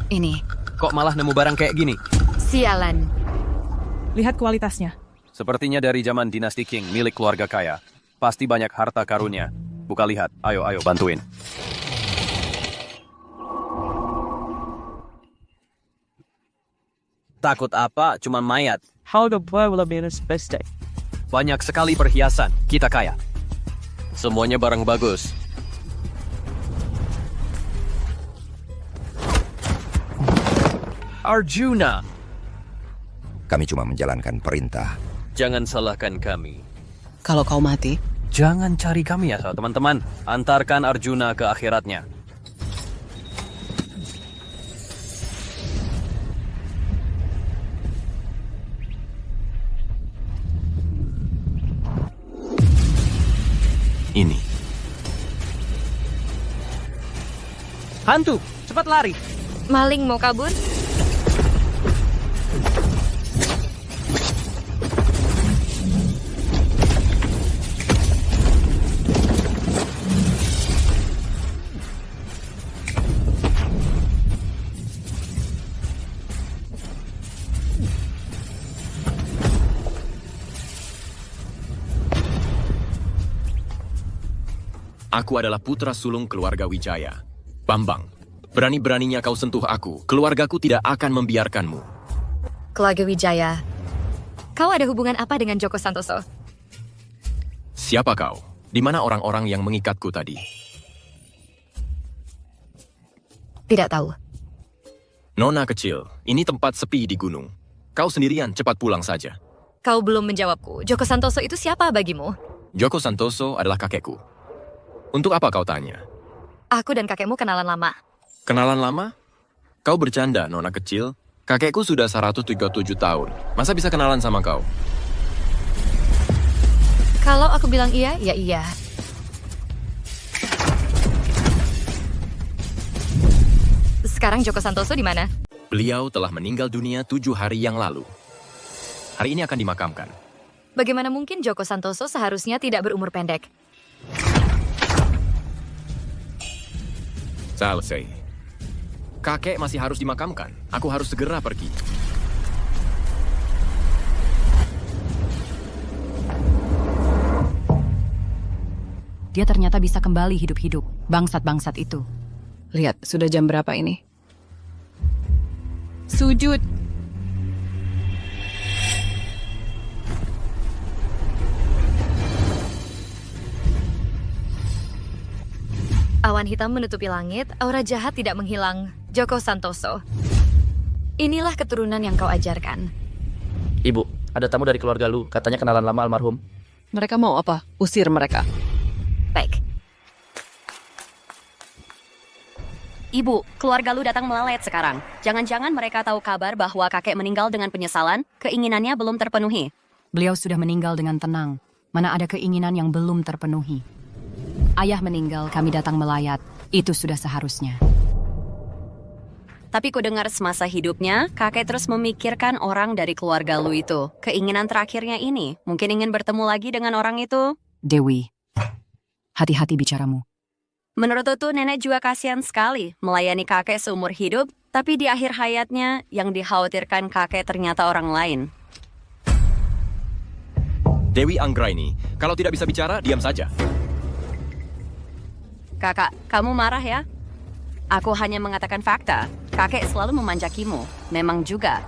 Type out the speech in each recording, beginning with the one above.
Ini. Kok malah nemu barang kayak gini? Sialan. Lihat kualitasnya. Sepertinya dari zaman dinasti Qing, milik keluarga kaya. Pasti banyak harta karunia. Buka lihat. Ayo, bantuin. Takut apa? Cuma mayat. How the boy will be respected. Banyak sekali perhiasan. Kita kaya. Semuanya barang bagus. Arjuna, Kami cuma menjalankan perintah. jangan salahkan kami. Kalau kau mati, Jangan cari kami ya, teman-teman. Antarkan Arjuna ke akhiratnya. Ini. Hantu, cepat lari. Maling mau kabur? Aku adalah putra sulung keluarga Wijaya. Bambang, berani-beraninya kau sentuh aku, keluargaku tidak akan membiarkanmu. Keluarga Wijaya. Kau ada hubungan apa dengan Joko Santoso? Siapa kau? Di mana orang-orang yang mengikatku tadi? Tidak tahu. Nona kecil, ini tempat sepi di gunung. Kau sendirian, cepat pulang saja. Kau belum menjawabku. Joko Santoso itu siapa bagimu? Joko Santoso adalah kakekku. Untuk apa kau tanya? Aku dan kakekmu kenalan lama. Kenalan lama? Kau bercanda, Nona kecil. Kakekku sudah 137 tahun. Masa bisa kenalan sama kau? Kalau aku bilang iya, ya iya. Sekarang Joko Santoso di mana? Beliau telah meninggal dunia 7 hari yang lalu. Hari ini akan dimakamkan. Bagaimana mungkin Joko Santoso seharusnya tidak berumur pendek? Selesai. Kakek masih harus dimakamkan. Aku harus segera pergi. dia ternyata bisa kembali hidup-hidup. Bangsat-bangsat itu. Lihat, sudah jam berapa ini? Sujud. Awan hitam menutupi langit, aura jahat tidak menghilang. Joko Santoso. Inilah keturunan yang kau ajarkan. Ibu, ada tamu dari keluarga lu, katanya kenalan lama almarhum. Mereka mau apa? Usir mereka. Baik. Ibu, keluarga lu datang melalet sekarang. Jangan-jangan mereka tahu kabar bahwa kakek meninggal dengan penyesalan, keinginannya belum terpenuhi. Beliau sudah meninggal dengan tenang. Mana ada keinginan yang belum terpenuhi. Ayah meninggal, kami datang melayat. Itu sudah seharusnya. Tapi ku dengar semasa hidupnya, kakek terus memikirkan orang dari keluarga lu itu. Keinginan terakhirnya ini, mungkin ingin bertemu lagi dengan orang itu. Dewi, hati-hati bicaramu. Menurut itu, nenek juga kasihan sekali melayani kakek seumur hidup, tapi di akhir hayatnya yang dikhawatirkan kakek ternyata orang lain. Dewi Anggraini, kalau tidak bisa bicara, diam saja. Kakak, kamu marah ya? Aku hanya mengatakan fakta. Kakek selalu memanjakimu. Memang juga.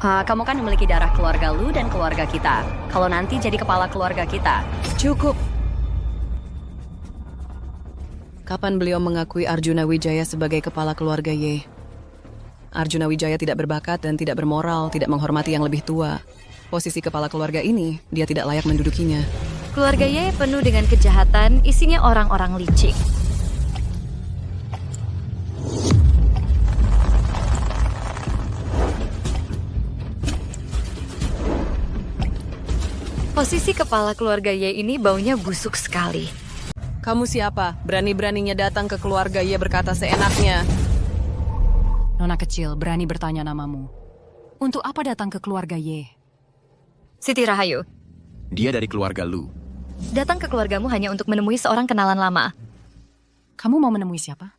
Kamu kan memiliki darah keluarga lu dan keluarga kita. Kalau nanti jadi kepala keluarga kita. Cukup. Kapan beliau mengakui Arjuna Wijaya sebagai kepala keluarga Ye? Arjuna Wijaya tidak berbakat dan tidak bermoral, tidak menghormati yang lebih tua. Posisi kepala keluarga ini, dia tidak layak mendudukinya. Keluarga Ye penuh dengan kejahatan, isinya orang-orang licik. Posisi kepala keluarga Ye ini baunya busuk sekali. Kamu siapa? Berani-beraninya datang ke keluarga Ye berkata seenaknya. Nona kecil, berani bertanya namamu. Untuk apa datang ke keluarga Ye? Siti Rahayu, Dia dari keluarga lu. datang ke keluargamu hanya untuk menemui seorang kenalan lama. Kamu mau menemui siapa?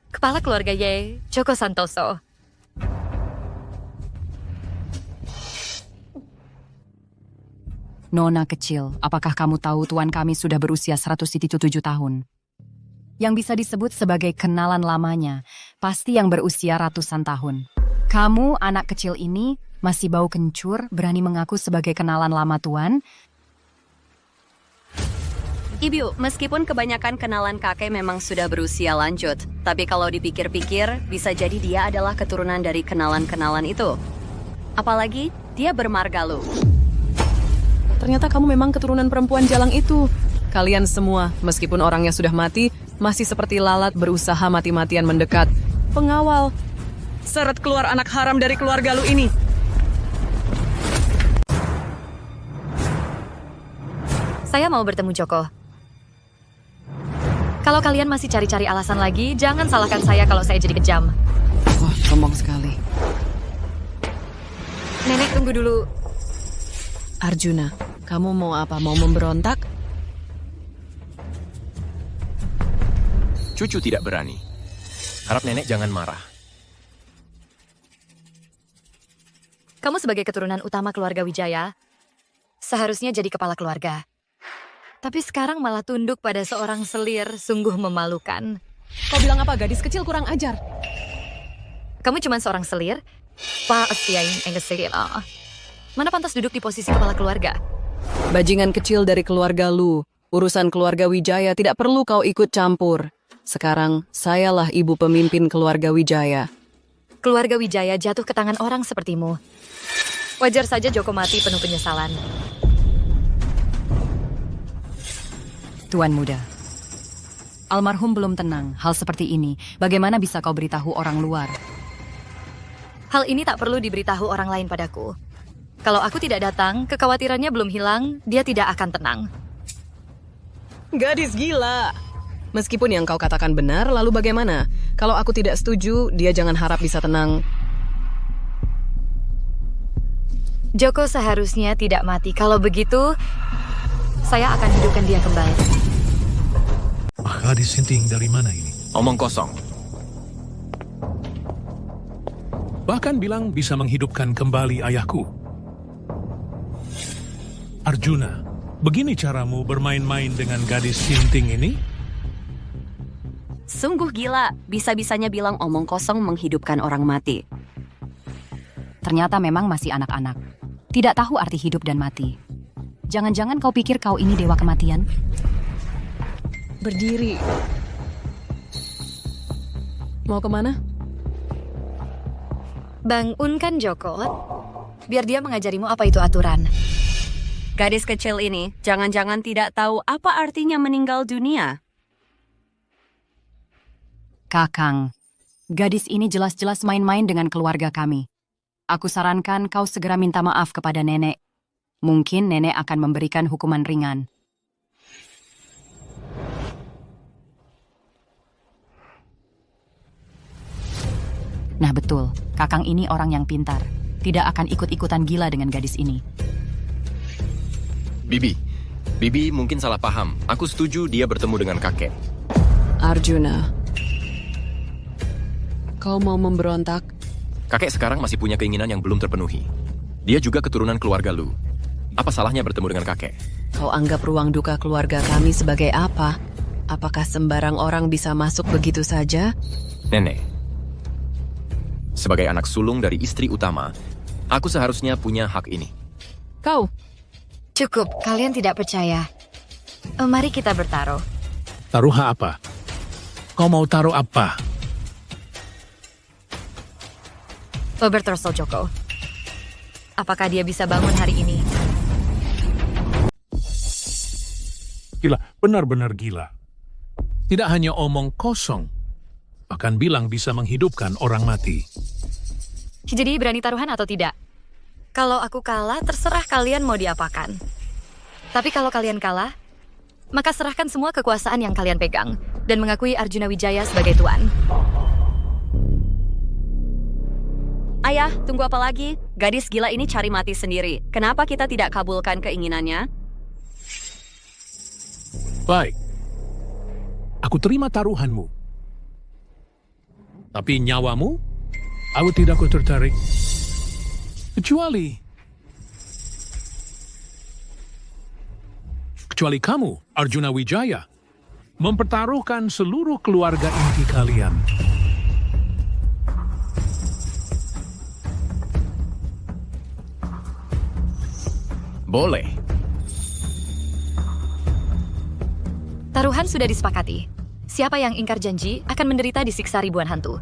Kepala keluarga Ye, Joko Santoso. Nona kecil, apakah kamu tahu tuan kami sudah berusia 107 tahun? Yang bisa disebut sebagai kenalan lamanya, pasti yang berusia ratusan tahun. Kamu, anak kecil ini, masih bau kencur, berani mengaku sebagai kenalan lama tuan? Ibu, meskipun kebanyakan kenalan kakek memang sudah berusia lanjut, tapi kalau dipikir-pikir, bisa jadi dia adalah keturunan dari kenalan-kenalan itu. Apalagi, dia bermargalu. Ternyata kamu memang keturunan perempuan jalang itu. Kalian semua, meskipun orangnya sudah mati, masih seperti lalat berusaha mati-matian mendekat. Pengawal, seret keluar anak haram dari keluarga lu ini. Saya mau bertemu Joko. Kalau kalian masih cari-cari alasan lagi, jangan salahkan saya kalau saya jadi kejam. Wah, sombong sekali. Nenek, tunggu dulu. Arjuna, kamu mau apa? Mau memberontak? Cucu tidak berani. Harap nenek jangan marah. Kamu sebagai keturunan utama keluarga Wijaya, seharusnya jadi kepala keluarga. Tapi sekarang malah tunduk pada seorang selir, sungguh memalukan. Kau bilang apa? Gadis kecil kurang ajar. Kamu cuma seorang selir? Pasti yang selir. Mana pantas duduk di posisi kepala keluarga? Bajingan kecil dari keluarga lu. Urusan keluarga Wijaya tidak perlu kau ikut campur. Sekarang, sayalah ibu pemimpin keluarga Wijaya. Keluarga Wijaya jatuh ke tangan orang sepertimu. Wajar saja Joko mati penuh penyesalan. Tuan muda, almarhum belum tenang. Hal seperti ini, bagaimana bisa kau beritahu orang luar? Hal ini tak perlu diberitahu orang lain padaku. Kalau aku tidak datang, kekhawatirannya belum hilang, dia tidak akan tenang. Gadis gila. Meskipun yang kau katakan benar, lalu bagaimana? Kalau aku tidak setuju, dia jangan harap bisa tenang. Joko seharusnya tidak mati. Kalau begitu, saya akan hidupkan dia kembali. Gadis sinting dari mana ini? Omong kosong. Bahkan bilang bisa menghidupkan kembali ayahku. Arjuna, begini caramu bermain-main dengan gadis sinting ini? Sungguh gila, bisa-bisanya bilang omong kosong menghidupkan orang mati. Ternyata memang masih anak-anak. Tidak tahu arti hidup dan mati. Jangan-jangan kau pikir kau ini dewa kematian? Berdiri. Mau kemana? Bangunkan Joko, biar dia mengajarimu apa itu aturan. Gadis kecil ini jangan-jangan tidak tahu apa artinya meninggal dunia. Kakang, gadis ini jelas-jelas main-main dengan keluarga kami. Aku sarankan kau segera minta maaf kepada nenek. Mungkin nenek akan memberikan hukuman ringan. Nah betul, kakang ini orang yang pintar. Tidak akan ikut-ikutan gila dengan gadis ini. Bibi mungkin salah paham. Aku setuju dia bertemu dengan kakek. Arjuna, kau mau memberontak? Kakek sekarang masih punya keinginan yang belum terpenuhi. Dia juga keturunan keluarga Lu. Apa salahnya bertemu dengan kakek? Kau anggap ruang duka keluarga kami sebagai apa? Apakah sembarang orang bisa masuk begitu saja? Nenek, sebagai anak sulung dari istri utama, aku seharusnya punya hak ini. Kau? Cukup, kalian tidak percaya. Mari kita bertaruh. Taruh apa? Kau mau taruh apa? Berterso Joko. Apakah dia bisa bangun hari ini? Gila, benar-benar gila. Tidak hanya omong kosong, bahkan bilang bisa menghidupkan orang mati. Jadi berani taruhan atau tidak? Kalau aku kalah, terserah kalian mau diapakan. Tapi kalau kalian kalah, maka serahkan semua kekuasaan yang kalian pegang dan mengakui Arjuna Wijaya sebagai tuan. Ayah, tunggu apa lagi? Gadis gila ini cari mati sendiri. Kenapa kita tidak kabulkan keinginannya? Baik, aku terima taruhanmu. Tapi nyawamu, aku tidak tertarik. Kecuali kamu, Arjuna Wijaya, mempertaruhkan seluruh keluarga inti kalian. Boleh. Taruhan sudah disepakati. Siapa yang ingkar janji akan menderita disiksa ribuan hantu.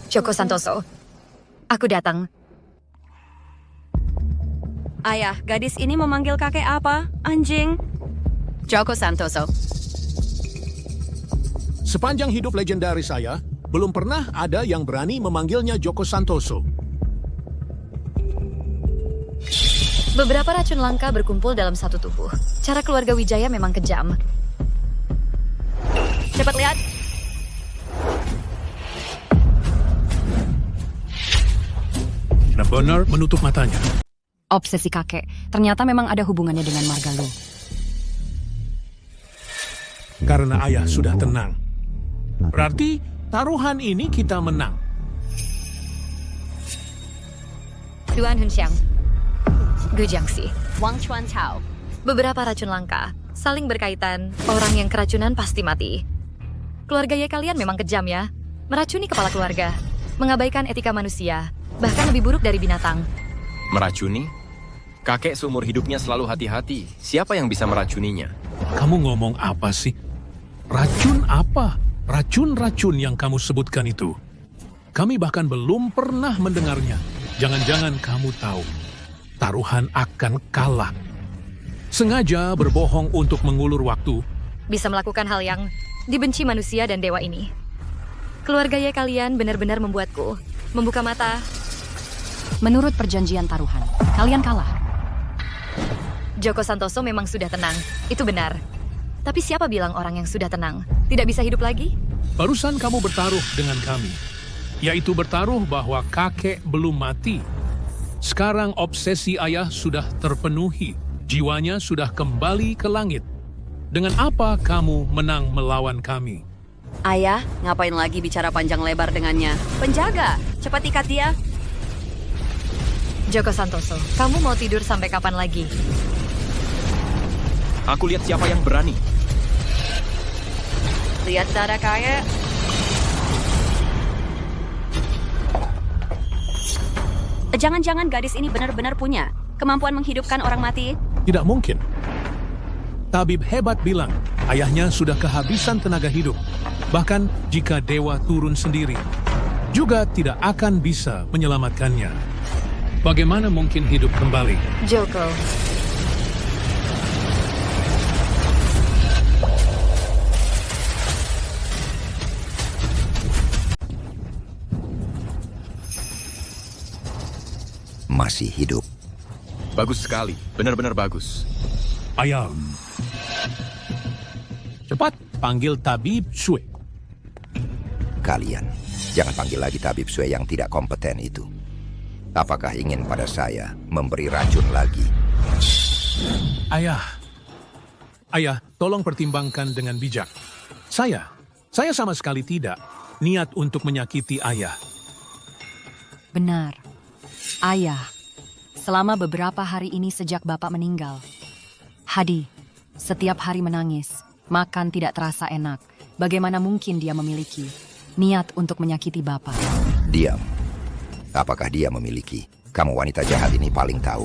Joko Santoso, aku datang. Ayah, gadis ini memanggil kakek apa? Anjing. Joko Santoso. Sepanjang hidup legendaris saya, belum pernah ada yang berani memanggilnya Joko Santoso. Beberapa racun langka berkumpul dalam satu tubuh. Cara keluarga Wijaya memang kejam. Cepat lihat. Benar menutup matanya. Obsesi kakek ternyata memang ada hubungannya dengan Margalu. Karena ayah sudah tenang. Berarti taruhan ini kita menang. Duan Hunxiang, Gu Jiangxi. Wang Chuan Tao. Beberapa racun langka, saling berkaitan, orang yang keracunan pasti mati. Keluarga Ye kalian memang kejam ya. Meracuni kepala keluarga, mengabaikan etika manusia, bahkan lebih buruk dari binatang. Meracuni? Kakek seumur hidupnya selalu hati-hati. Siapa yang bisa meracuninya? Kamu ngomong apa sih? Racun apa? Racun-racun yang kamu sebutkan itu. Kami bahkan belum pernah mendengarnya. Jangan-jangan kamu tahu. Taruhan akan kalah. Sengaja berbohong untuk mengulur waktu. Bisa melakukan hal yang dibenci manusia dan dewa ini. Keluarga Ye kalian benar-benar membuatku membuka mata. Menurut perjanjian taruhan, kalian kalah. Joko Santoso memang sudah tenang, itu benar. Tapi siapa bilang orang yang sudah tenang tidak bisa hidup lagi? Barusan kamu bertaruh dengan kami. Yaitu bertaruh bahwa kakek belum mati. Sekarang obsesi ayah sudah terpenuhi. Jiwanya sudah kembali ke langit. Dengan apa kamu menang melawan kami? Ayah, ngapain lagi bicara panjang lebar dengannya? Penjaga, cepat ikat dia. Joko Santoso, kamu mau tidur sampai kapan lagi? Aku lihat siapa yang berani. Lihat darah kakek. Jangan-jangan gadis ini benar-benar punya kemampuan menghidupkan orang mati? Tidak mungkin. Tabib hebat bilang, ayahnya sudah kehabisan tenaga hidup. Bahkan jika dewa turun sendiri, juga tidak akan bisa menyelamatkannya. Bagaimana mungkin hidup kembali? Joko. Masih hidup. Bagus sekali, benar-benar bagus. Ayam. Cepat panggil Tabib Sue. Kalian, jangan panggil lagi Tabib Sue yang tidak kompeten itu. Apakah ingin pada saya memberi racun lagi? Ayah. Ayah, tolong pertimbangkan dengan bijak. Saya sama sekali tidak niat untuk menyakiti ayah. Benar. Ayah, selama beberapa hari ini sejak Bapak meninggal, Hadi setiap hari menangis, makan tidak terasa enak. Bagaimana mungkin dia memiliki niat untuk menyakiti Bapak? Diam. Apakah dia memiliki? Kamu wanita jahat ini paling tahu.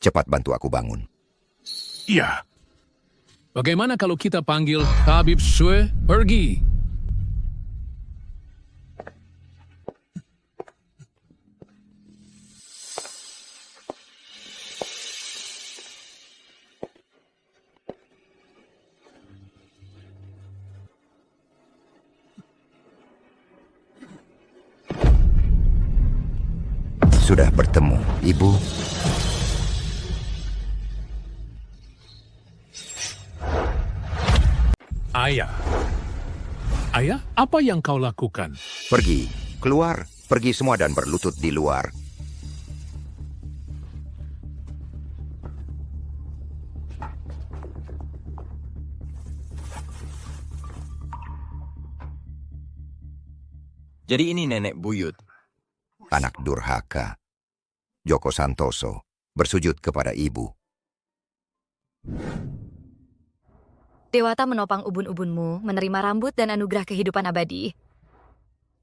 Cepat bantu aku bangun. Iya. Bagaimana kalau kita panggil Tabib Sue pergi? Sudah bertemu, Ibu. Ayah. Ayah, apa yang kau lakukan? Pergi, keluar, pergi semua dan berlutut di luar. Jadi ini nenek buyut. Anak durhaka. Joko Santoso bersujud kepada ibu. Dewata menopang ubun-ubunmu, menerima rambut dan anugerah kehidupan abadi.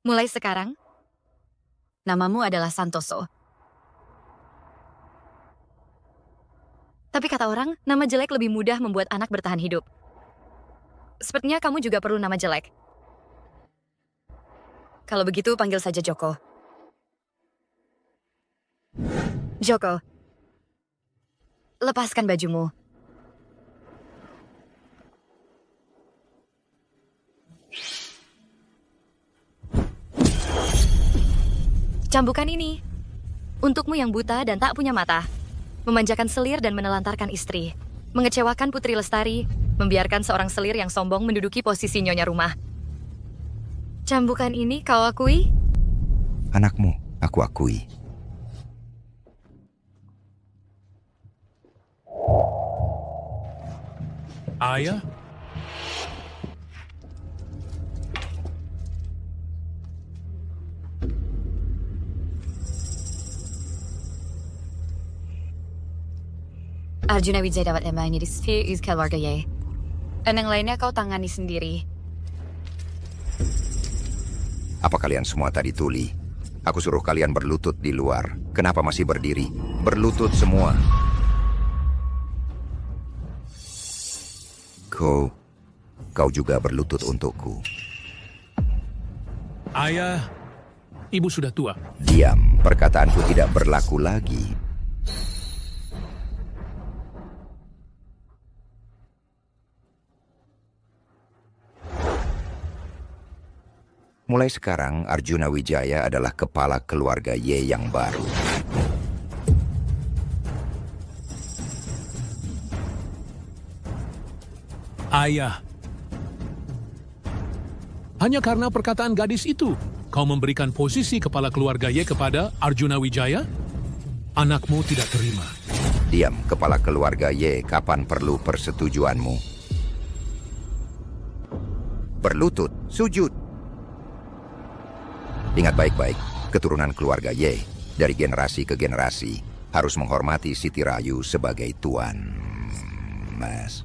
Mulai sekarang, namamu adalah Santoso. Tapi kata orang, nama jelek lebih mudah membuat anak bertahan hidup. Sepertinya kamu juga perlu nama jelek. Kalau begitu, panggil saja Joko. Joko, lepaskan bajumu. Cambukan ini, untukmu yang buta dan tak punya mata, memanjakan selir dan menelantarkan istri, mengecewakan Putri Lestari, membiarkan seorang selir yang sombong menduduki posisi nyonya rumah. Cambukan ini kau akui? Anakmu, aku akui. Ayah? Arjuna Wijaya dapat embang di sphere keluarga Ye. Dan yang lainnya kau tangani sendiri. Apa kalian semua tadi tuli? Aku suruh kalian berlutut di luar. Kenapa masih berdiri? Berlutut semua. Kau juga berlutut untukku. Ayah, ibu sudah tua. Diam, perkataanku tidak berlaku lagi. Mulai sekarang, Arjuna Wijaya adalah kepala keluarga Ye yang baru. Ayah. Hanya karena perkataan gadis itu, kau memberikan posisi kepala keluarga Ye kepada Arjuna Wijaya? Anakmu tidak terima. Diam, kepala keluarga Ye, kapan perlu persetujuanmu? Berlutut, sujud. Ingat baik-baik, keturunan keluarga Ye, dari generasi ke generasi, harus menghormati Siti Rayu sebagai tuan. Mas,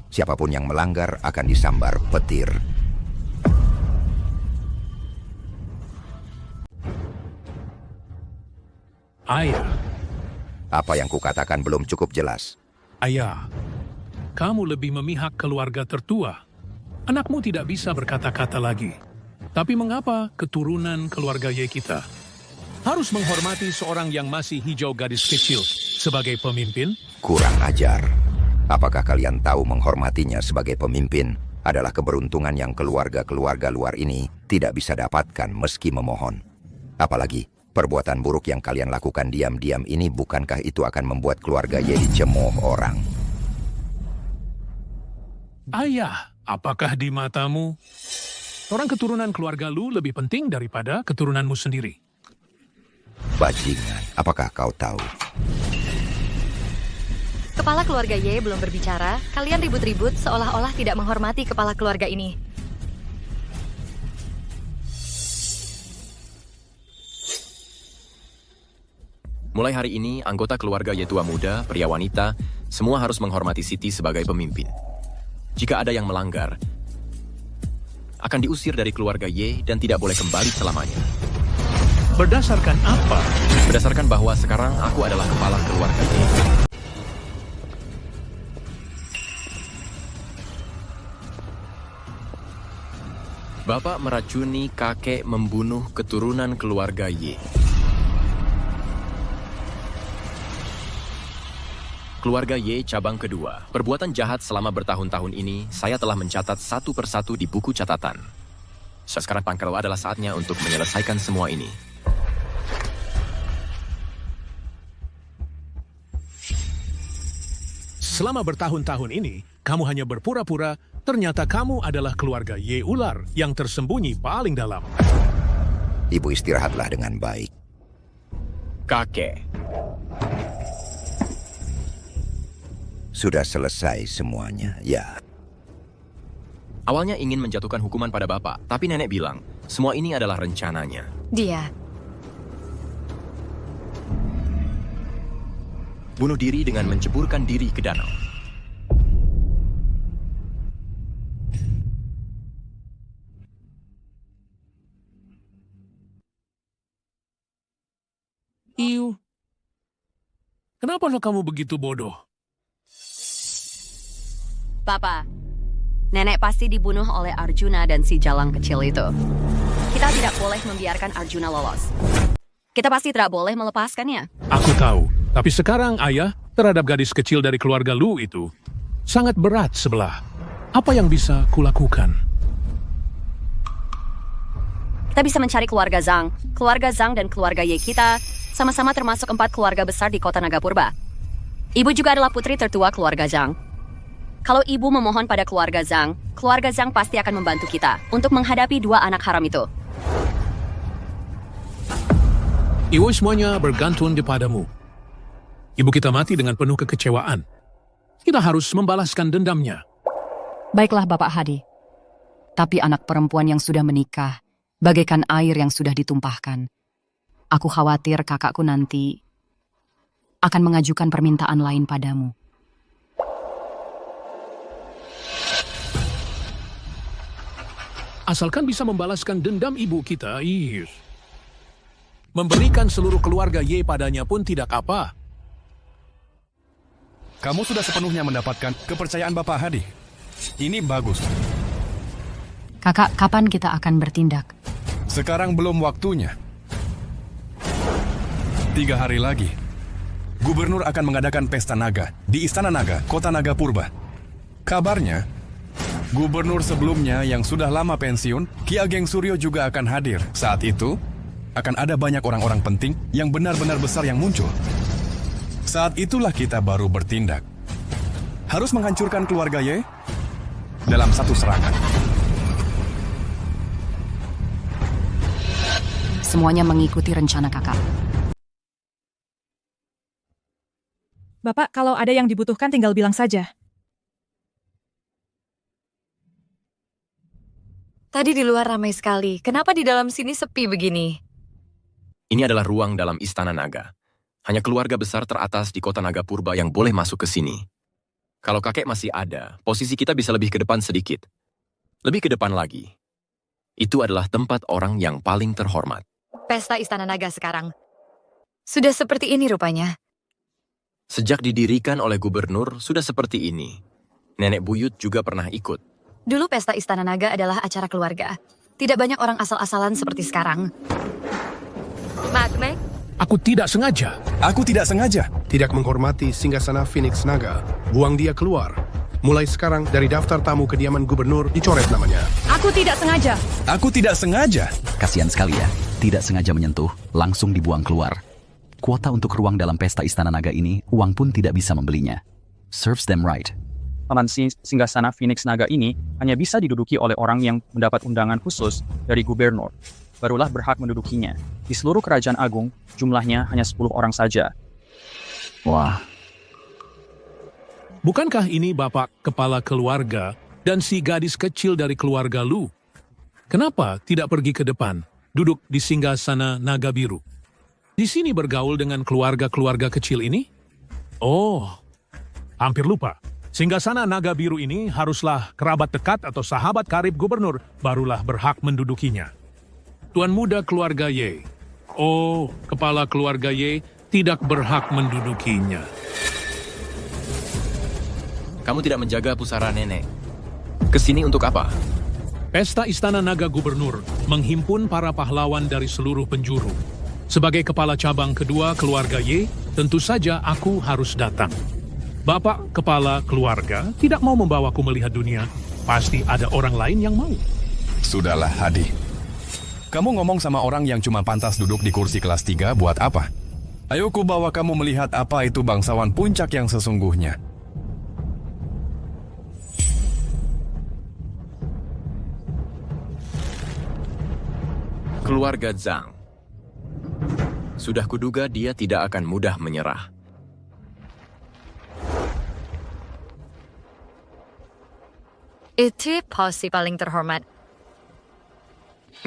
siapapun yang melanggar akan disambar petir. Ayah. Apa yang kukatakan belum cukup jelas. Ayah, kamu lebih memihak keluarga tertua. Anakmu tidak bisa berkata-kata lagi. Tapi mengapa keturunan keluarga Ye kita harus menghormati seorang yang masih hijau gadis kecil sebagai pemimpin? Kurang ajar. Apakah kalian tahu menghormatinya sebagai pemimpin adalah keberuntungan yang keluarga-keluarga luar ini tidak bisa dapatkan meski memohon? Apalagi perbuatan buruk yang kalian lakukan diam-diam ini, bukankah itu akan membuat keluarga Ye dicemooh orang? Ayah, apakah di matamu orang keturunan keluarga Lu lebih penting daripada keturunanmu sendiri? Bajingan, apakah kau tahu? Kepala keluarga Ye belum berbicara, kalian ribut-ribut seolah-olah tidak menghormati kepala keluarga ini. Mulai hari ini, anggota keluarga Ye tua muda, pria wanita, semua harus menghormati Siti sebagai pemimpin. Jika ada yang melanggar, akan diusir dari keluarga Ye dan tidak boleh kembali selamanya. Berdasarkan apa? Berdasarkan bahwa sekarang aku adalah kepala keluarga Ye. Bapak meracuni kakek membunuh keturunan keluarga Ye. Keluarga Y cabang kedua. Perbuatan jahat selama bertahun-tahun ini, saya telah mencatat satu persatu di buku catatan. Sekarang pangkal adalah saatnya untuk menyelesaikan semua ini. Selama bertahun-tahun ini, kamu hanya berpura-pura, ternyata kamu adalah keluarga Ye Ular yang tersembunyi paling dalam. Ibu istirahatlah dengan baik. Kakek, Sudah selesai semuanya, ya. awalnya ingin menjatuhkan hukuman pada bapak, tapi nenek bilang, semua ini adalah rencananya. Dia. Bunuh diri dengan menceburkan diri ke danau. Iu. Kenapa kamu begitu bodoh? Papa, nenek pasti dibunuh oleh Arjuna dan si jalang kecil itu. Kita tidak boleh membiarkan Arjuna lolos. Kita pasti tidak boleh melepaskannya. Aku tahu, tapi sekarang ayah terhadap gadis kecil dari keluarga Lu itu sangat berat sebelah. Apa yang bisa kulakukan? Kita bisa mencari keluarga Zhang dan keluarga Ye kita sama-sama termasuk 4 keluarga besar di kota Nagapurba. Ibu juga adalah putri tertua keluarga Zhang. Kalau ibu memohon pada keluarga Zhang pasti akan membantu kita untuk menghadapi 2 anak haram itu. Ibu semuanya bergantung kepadamu. Ibu kita mati dengan penuh kekecewaan. Kita harus membalaskan dendamnya. Baiklah Bapak Hadi. Tapi anak perempuan yang sudah menikah, bagaikan air yang sudah ditumpahkan. Aku khawatir kakakku nanti akan mengajukan permintaan lain padamu. Asalkan bisa membalaskan dendam ibu kita, yes. Memberikan seluruh keluarga Ye padanya pun tidak apa. Kamu sudah sepenuhnya mendapatkan kepercayaan Bapak Hadi. Ini bagus. Kakak, kapan kita akan bertindak? Sekarang belum waktunya. 3 hari lagi, Gubernur akan mengadakan pesta naga di Istana Naga, Kota Nagapurba. Kabarnya, Gubernur sebelumnya yang sudah lama pensiun, Ki Ageng Suryo juga akan hadir. Saat itu, akan ada banyak orang-orang penting yang benar-benar besar yang muncul. Saat itulah kita baru bertindak. Harus menghancurkan keluarga Ye dalam satu serangan. Semuanya mengikuti rencana kakak. Bapak, kalau ada yang dibutuhkan tinggal bilang saja. Tadi di luar ramai sekali. Kenapa di dalam sini sepi begini? Ini adalah ruang dalam Istana Naga. Hanya keluarga besar teratas di kota Nagapurba yang boleh masuk ke sini. Kalau kakek masih ada, posisi kita bisa lebih ke depan sedikit. Lebih ke depan lagi. Itu adalah tempat orang yang paling terhormat. Pesta Istana Naga sekarang. Sudah seperti ini rupanya. Sejak didirikan oleh gubernur, sudah seperti ini. Nenek buyut juga pernah ikut. Dulu Pesta Istana Naga adalah acara keluarga. Tidak banyak orang asal-asalan seperti sekarang. Magme? Aku tidak sengaja. Aku tidak sengaja. Tidak menghormati singgasana Phoenix Naga. Buang dia keluar. Mulai sekarang dari daftar tamu kediaman gubernur dicoret namanya. Aku tidak sengaja. Aku tidak sengaja. Kasihan sekali ya. Tidak sengaja menyentuh, langsung dibuang keluar. Kuota untuk ruang dalam pesta Istana Naga ini, uang pun tidak bisa membelinya. Serves them right. Taman singgasana Phoenix Naga ini hanya bisa diduduki oleh orang yang mendapat undangan khusus dari gubernur. Barulah berhak mendudukinya. Di seluruh kerajaan agung, jumlahnya hanya 10 orang saja. Wah. Bukankah ini bapak kepala keluarga dan si gadis kecil dari keluarga Lu? Kenapa tidak pergi ke depan, duduk di singgasana naga biru? Di sini bergaul dengan keluarga-keluarga kecil ini? Oh, hampir lupa. Singgasana naga biru ini haruslah kerabat dekat atau sahabat karib gubernur, barulah berhak mendudukinya. Tuan muda keluarga Ye. Oh, kepala keluarga Ye tidak berhak mendudukinya. Kamu tidak menjaga pusara nenek. Kesini untuk apa? Pesta Istana Naga Gubernur menghimpun para pahlawan dari seluruh penjuru. Sebagai kepala cabang kedua keluarga Ye, tentu saja aku harus datang. Bapak kepala keluarga tidak mau membawaku melihat dunia. Pasti ada orang lain yang mau. Sudahlah, Hadi. Kamu ngomong sama orang yang cuma pantas duduk di kursi kelas 3 buat apa? Ayo ku bawa kamu melihat apa itu bangsawan puncak yang sesungguhnya. Keluarga Zhang. Sudah kuduga dia tidak akan mudah menyerah. Itu posi paling terhormat.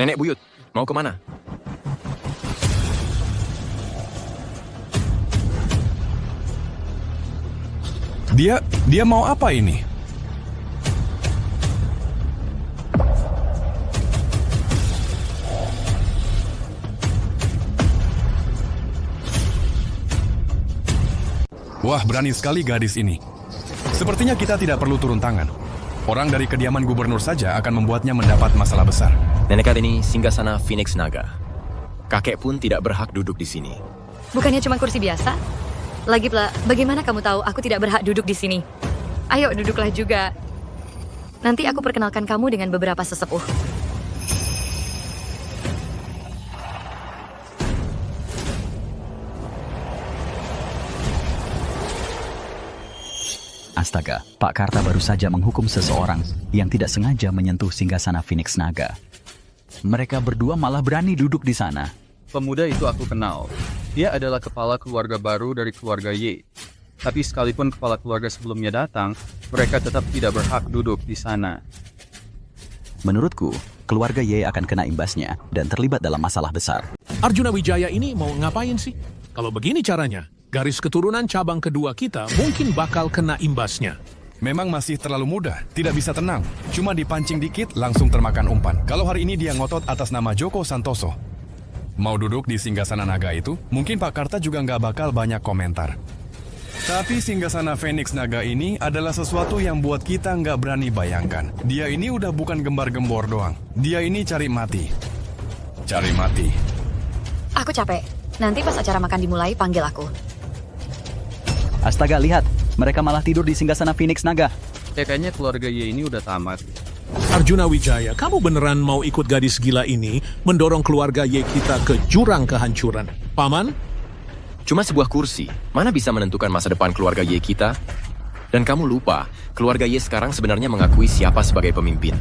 Nenek buyut, mau kemana? Dia mau apa ini? Wah, berani sekali gadis ini. Sepertinya kita tidak perlu turun tangan. Orang dari kediaman gubernur saja akan membuatnya mendapat masalah besar. Nenek ini singgasana Phoenix Naga. Kakek pun tidak berhak duduk di sini. Bukannya cuma kursi biasa? Lagi pula, bagaimana kamu tahu aku tidak berhak duduk di sini? Ayo duduklah juga. Nanti aku perkenalkan kamu dengan beberapa sesepuh. Astaga, Pak Karta baru saja menghukum seseorang yang tidak sengaja menyentuh singgasana Phoenix Naga. Mereka berdua malah berani duduk di sana. Pemuda itu aku kenal. Dia adalah kepala keluarga baru dari keluarga Ye. Tapi sekalipun kepala keluarga sebelumnya datang, mereka tetap tidak berhak duduk di sana. Menurutku, keluarga Ye akan kena imbasnya dan terlibat dalam masalah besar. Arjuna Wijaya ini mau ngapain sih? Kalau begini caranya, garis keturunan cabang kedua kita mungkin bakal kena imbasnya. Memang masih terlalu muda, tidak bisa tenang. Cuma dipancing dikit, langsung termakan umpan. Kalau hari ini dia ngotot atas nama Joko Santoso, mau duduk di singgasana naga itu, mungkin Pak Karta juga nggak bakal banyak komentar. Tapi singgasana Phoenix Naga ini adalah sesuatu yang buat kita nggak berani bayangkan. Dia ini udah bukan gembar-gembor doang. Dia ini cari mati. Cari mati. Aku capek. Nanti pas acara makan dimulai, panggil aku. Astaga, lihat. Mereka malah tidur di singgasana Phoenix Naga. Kayaknya keluarga Ye ini udah tamat. Arjuna Wijaya, kamu beneran mau ikut gadis gila ini mendorong keluarga Ye kita ke jurang kehancuran? Paman? Cuma sebuah kursi, mana bisa menentukan masa depan keluarga Ye kita? Dan kamu lupa, keluarga Ye sekarang sebenarnya mengakui siapa sebagai pemimpin.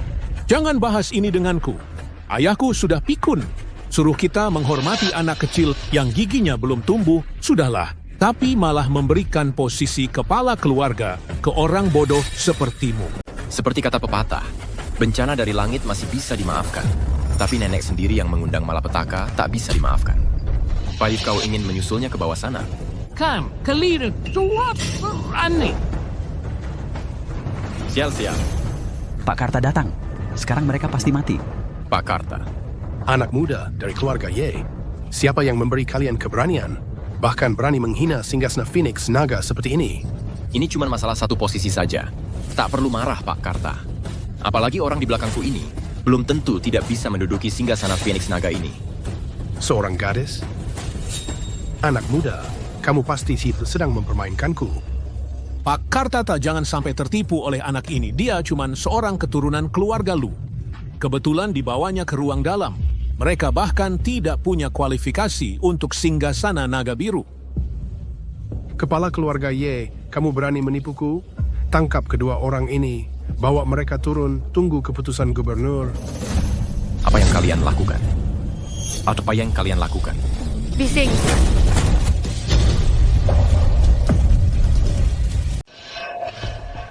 Jangan bahas ini denganku. Ayahku sudah pikun. Suruh kita menghormati anak kecil yang giginya belum tumbuh, sudahlah. Tapi malah memberikan posisi kepala keluarga ke orang bodoh sepertimu. Seperti kata pepatah, bencana dari langit masih bisa dimaafkan. Tapi nenek sendiri yang mengundang malapetaka tak bisa dimaafkan. Baik kau ingin menyusulnya ke bawah sana. Kalian suap aneh. Sial. Pak Karta datang. Sekarang mereka pasti mati. Pak Karta. Anak muda dari keluarga Ye. Siapa yang memberi kalian keberanian? Bahkan berani menghina singgasana Phoenix Naga seperti ini. Ini cuma masalah satu posisi saja. Tak perlu marah, Pak Karta. Apalagi orang di belakangku ini belum tentu tidak bisa menduduki singgasana Phoenix Naga ini. Seorang gadis? Anak muda, kamu pasti sedang mempermainkanku. Pak Kartata jangan sampai tertipu oleh anak ini. Dia cuma seorang keturunan keluarga Lu. Kebetulan dibawanya ke ruang dalam. Mereka bahkan tidak punya kualifikasi untuk singgasana naga biru. Kepala keluarga Ye, kamu berani menipuku? Tangkap kedua orang ini. Bawa mereka turun, tunggu keputusan gubernur. Apa yang kalian lakukan? Apa yang kalian lakukan? Bising.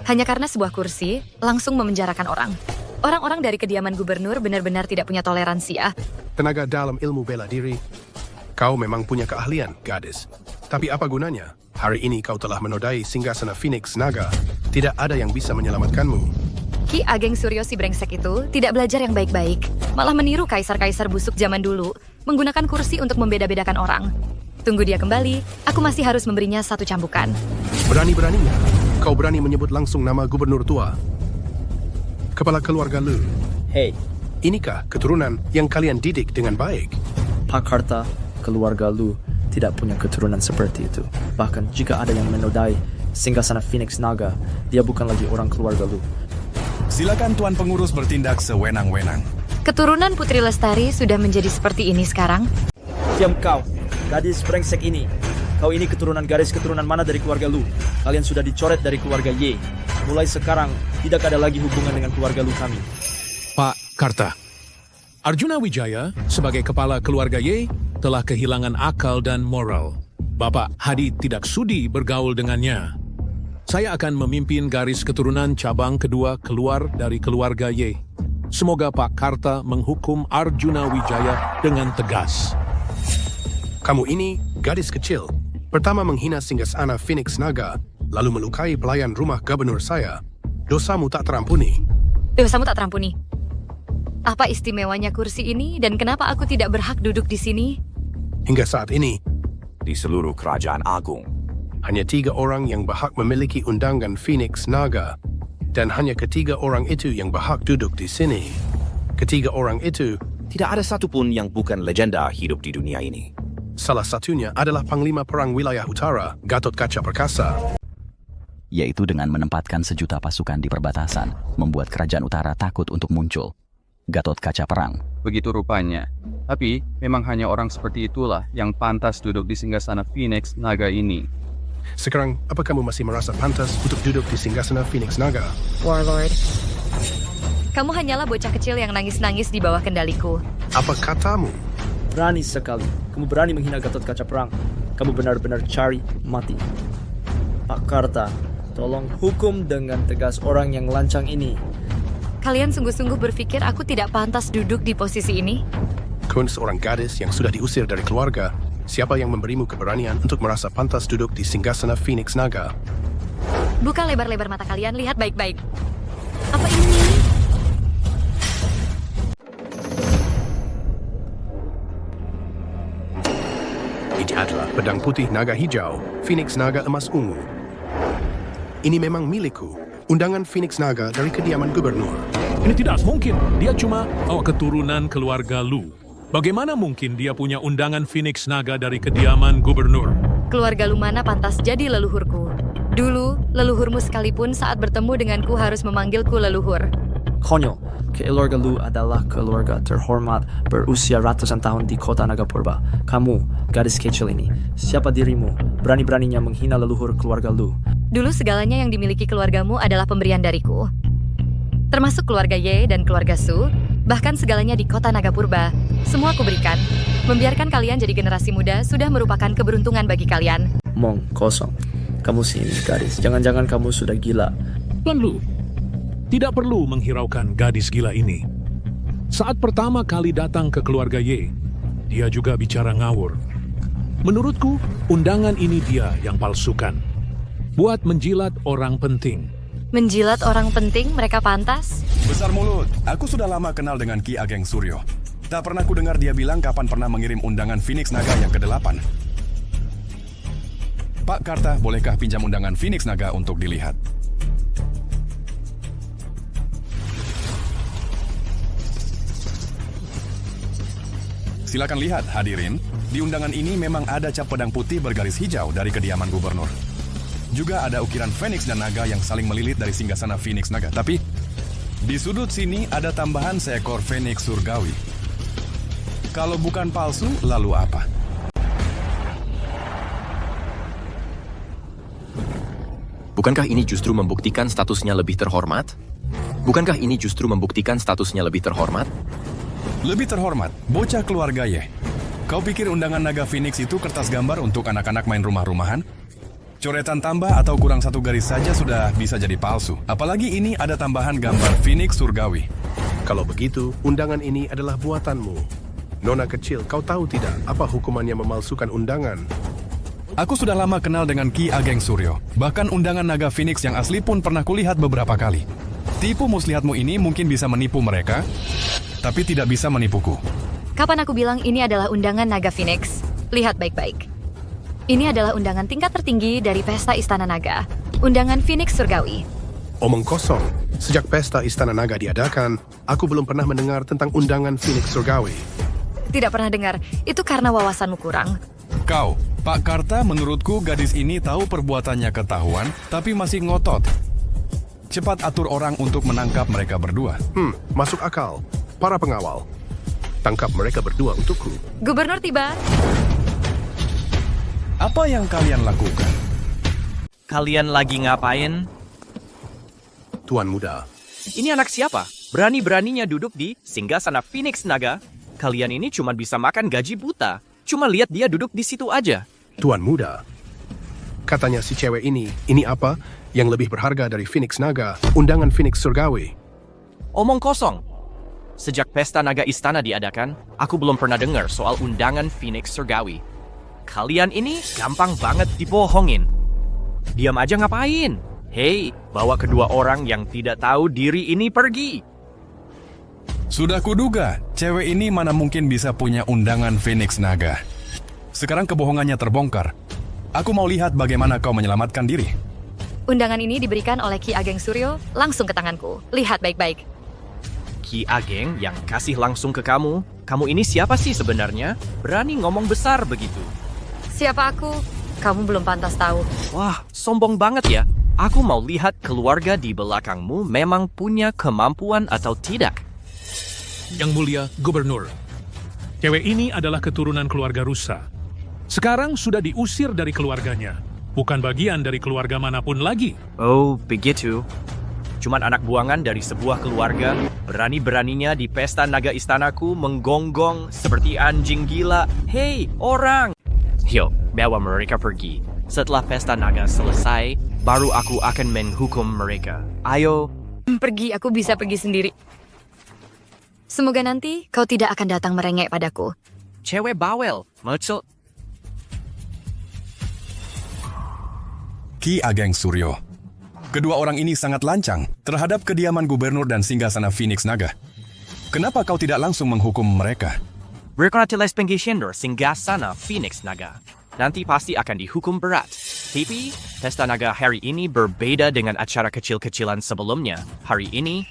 Hanya karena sebuah kursi, langsung memenjarakan orang. Orang-orang dari kediaman gubernur benar-benar tidak punya toleransi ya. Tenaga dalam ilmu bela diri. Kau memang punya keahlian, gadis. Tapi apa gunanya? Hari ini kau telah menodai singgasana Phoenix Naga. Tidak ada yang bisa menyelamatkanmu. Ki Ageng Suryo si brengsek itu tidak belajar yang baik-baik. Malah meniru kaisar-kaisar busuk zaman dulu. Menggunakan kursi untuk membeda-bedakan orang. Tunggu dia kembali, aku masih harus memberinya satu cambukan. Berani-beraninya, kau berani menyebut langsung nama gubernur tua. Kepala keluarga Lu. Hei, inikah keturunan yang kalian didik dengan baik? Pak Karta, keluarga Lu tidak punya keturunan seperti itu. Bahkan jika ada yang menodai singgasana Phoenix Naga, dia bukan lagi orang keluarga Lu. Silakan Tuan Pengurus bertindak sewenang-wenang. Keturunan Putri Lestari sudah menjadi seperti ini sekarang. Diam kau, gadis brengsek ini. Kau ini keturunan garis keturunan mana dari keluarga Lu? Kalian sudah dicoret dari keluarga Ye. Mulai sekarang, tidak ada lagi hubungan dengan keluarga Lu kami. Pak Karta, Arjuna Wijaya, sebagai kepala keluarga Ye, telah kehilangan akal dan moral. Bapak Hadi tidak sudi bergaul dengannya. Saya akan memimpin garis keturunan cabang kedua keluar dari keluarga Ye. Semoga Pak Karta menghukum Arjuna Wijaya dengan tegas. Kamu ini gadis kecil. Pertama menghina singgasana Phoenix Naga, lalu melukai pelayan rumah gubernur saya. Dosamu tak terampuni. Dosamu tak terampuni. Apa istimewanya kursi ini dan kenapa aku tidak berhak duduk di sini? Hingga saat ini, di seluruh kerajaan agung, hanya 3 orang yang berhak memiliki undangan Phoenix Naga. Dan hanya ketiga orang itu yang berhak duduk di sini. Ketiga orang itu, tidak ada satupun yang bukan legenda hidup di dunia ini. salah satunya adalah Panglima Perang Wilayah Utara, Gatot Kaca Perkasa. Yaitu dengan menempatkan sejuta pasukan di perbatasan, membuat kerajaan utara takut untuk muncul. Gatot Kaca Perang. Begitu rupanya. Tapi, memang hanya orang seperti itulah yang pantas duduk di singgasana Phoenix Naga ini. Sekarang, apa kamu masih merasa pantas untuk duduk di singgasana Phoenix Naga? Warlord. Kamu hanyalah bocah kecil yang nangis-nangis di bawah kendaliku. Apa katamu? Berani sekali. Kamu berani menghina Gatot Kaca Perang. Kamu benar-benar cari mati. Pak Karta, tolong hukum dengan tegas orang yang lancang ini. Kalian sungguh-sungguh berpikir aku tidak pantas duduk di posisi ini? Kau seorang gadis yang sudah diusir dari keluarga. Siapa yang memberimu keberanian untuk merasa pantas duduk di singgasana Phoenix Naga? Buka lebar-lebar mata kalian, lihat baik-baik. Apa ini? Ini adalah pedang putih naga hijau, Phoenix Naga emas ungu. Ini memang milikku. Undangan Phoenix Naga dari kediaman gubernur. Ini tidak mungkin. Dia cuma keturunan keluarga Lu. Bagaimana mungkin dia punya undangan Phoenix Naga dari kediaman gubernur? Keluarga Lumana pantas jadi leluhurku. Dulu, leluhurmu sekalipun saat bertemu denganku harus memanggilku leluhur. Konyol, keluarga Lu adalah keluarga terhormat berusia ratusan tahun di kota Nagapurba. Kamu, gadis kecil ini, siapa dirimu? Berani-beraninya menghina leluhur keluarga Lu. Dulu segalanya yang dimiliki keluargamu adalah pemberian dariku. Termasuk keluarga Ye dan keluarga Su, bahkan segalanya di kota Nagapurba. Semua aku berikan. Membiarkan kalian jadi generasi muda sudah merupakan keberuntungan bagi kalian. Mong, kosong. Kamu sini, gadis. Jangan-jangan kamu sudah gila. Tuan Lu, tidak perlu menghiraukan gadis gila ini. Saat pertama kali datang ke keluarga Ye, dia juga bicara ngawur. Menurutku, undangan ini dia yang palsukan. Buat menjilat orang penting. Menjilat orang penting, mereka pantas? Besar mulut, aku sudah lama kenal dengan Ki Ageng Suryo. Tak pernah ku dengar dia bilang kapan pernah mengirim undangan Phoenix Naga yang ke-8. Pak Karta, bolehkah pinjam undangan Phoenix Naga untuk dilihat? Silakan lihat, hadirin. Di undangan ini memang ada cap pedang putih bergaris hijau dari kediaman gubernur. Juga ada ukiran Phoenix dan naga yang saling melilit dari singgasana Phoenix Naga. Tapi, di sudut sini ada tambahan seekor Phoenix surgawi. Kalau bukan palsu, lalu apa? Bukankah ini justru membuktikan statusnya lebih terhormat? Bukankah ini justru membuktikan statusnya lebih terhormat? Lebih terhormat, bocah keluarga Ye. Kau pikir undangan naga Phoenix itu kertas gambar untuk anak-anak main rumah-rumahan? Coretan tambah atau kurang satu garis saja sudah bisa jadi palsu. Apalagi ini ada tambahan gambar Phoenix surgawi. Kalau begitu, undangan ini adalah buatanmu. Nona kecil, kau tahu tidak apa hukumannya memalsukan undangan? Aku sudah lama kenal dengan Ki Ageng Suryo. Bahkan undangan naga Phoenix yang asli pun pernah kulihat beberapa kali. Tipu muslihatmu ini mungkin bisa menipu mereka, tapi tidak bisa menipuku. Kapan aku bilang ini adalah undangan naga Phoenix? Lihat baik-baik. Ini adalah undangan tingkat tertinggi dari Pesta Istana Naga. Undangan Phoenix Surgawi. Omong kosong. Sejak Pesta Istana Naga diadakan, aku belum pernah mendengar tentang undangan Phoenix Surgawi. Tidak pernah dengar. Itu karena wawasanmu kurang. Kau, Pak Karta, menurutku gadis ini tahu perbuatannya ketahuan, tapi masih ngotot. Cepat atur orang untuk menangkap mereka berdua. Masuk akal. Para pengawal, tangkap mereka berdua untukku. Gubernur tiba. Apa yang kalian lakukan? Kalian lagi ngapain? Tuan muda. Ini anak siapa? Berani-beraninya duduk di singgasana Phoenix Naga. Kalian ini cuma bisa makan gaji buta. Cuma lihat dia duduk di situ aja. Tuan muda, katanya si cewek ini apa yang lebih berharga dari Phoenix Naga, undangan Phoenix Surgawi? Omong kosong. Sejak Pesta Naga Istana diadakan, aku belum pernah dengar soal undangan Phoenix Surgawi. Kalian ini gampang banget dibohongin. Diam aja ngapain? Hei, bawa kedua orang yang tidak tahu diri ini pergi. Sudah kuduga, cewek ini mana mungkin bisa punya undangan Phoenix Naga. Sekarang kebohongannya terbongkar. Aku mau lihat bagaimana kau menyelamatkan diri. Undangan ini diberikan oleh Ki Ageng Suryo langsung ke tanganku. Lihat baik-baik. Ki Ageng yang kasih langsung ke kamu. Kamu ini siapa sih sebenarnya? Berani ngomong besar begitu. Siapa aku? Kamu belum pantas tahu. Wah, sombong banget ya. Aku mau lihat keluarga di belakangmu memang punya kemampuan atau tidak. Yang mulia Gubernur, cewek ini adalah keturunan keluarga Rusa. Sekarang sudah diusir dari keluarganya. Bukan bagian dari keluarga manapun lagi. Oh, begitu. Cuman anak buangan dari sebuah keluarga, berani-beraninya di pesta naga istanaku menggonggong seperti anjing gila. Hei, orang! Yuk, bawa mereka pergi. Setelah pesta naga selesai, baru aku akan menghukum mereka. Ayo. Pergi, aku bisa pergi sendiri. Semoga nanti kau tidak akan datang merengek padaku. Cewek bawel, macul. Ki Ageng Suryo. Kedua orang ini sangat lancang terhadap kediaman gubernur dan singgasana Phoenix Naga. Kenapa kau tidak langsung menghukum mereka? Berkonatilas penggisendor singgasana Phoenix Naga. Nanti pasti akan dihukum berat. Tapi, pesta naga hari ini berbeda dengan acara kecil-kecilan sebelumnya. Hari ini,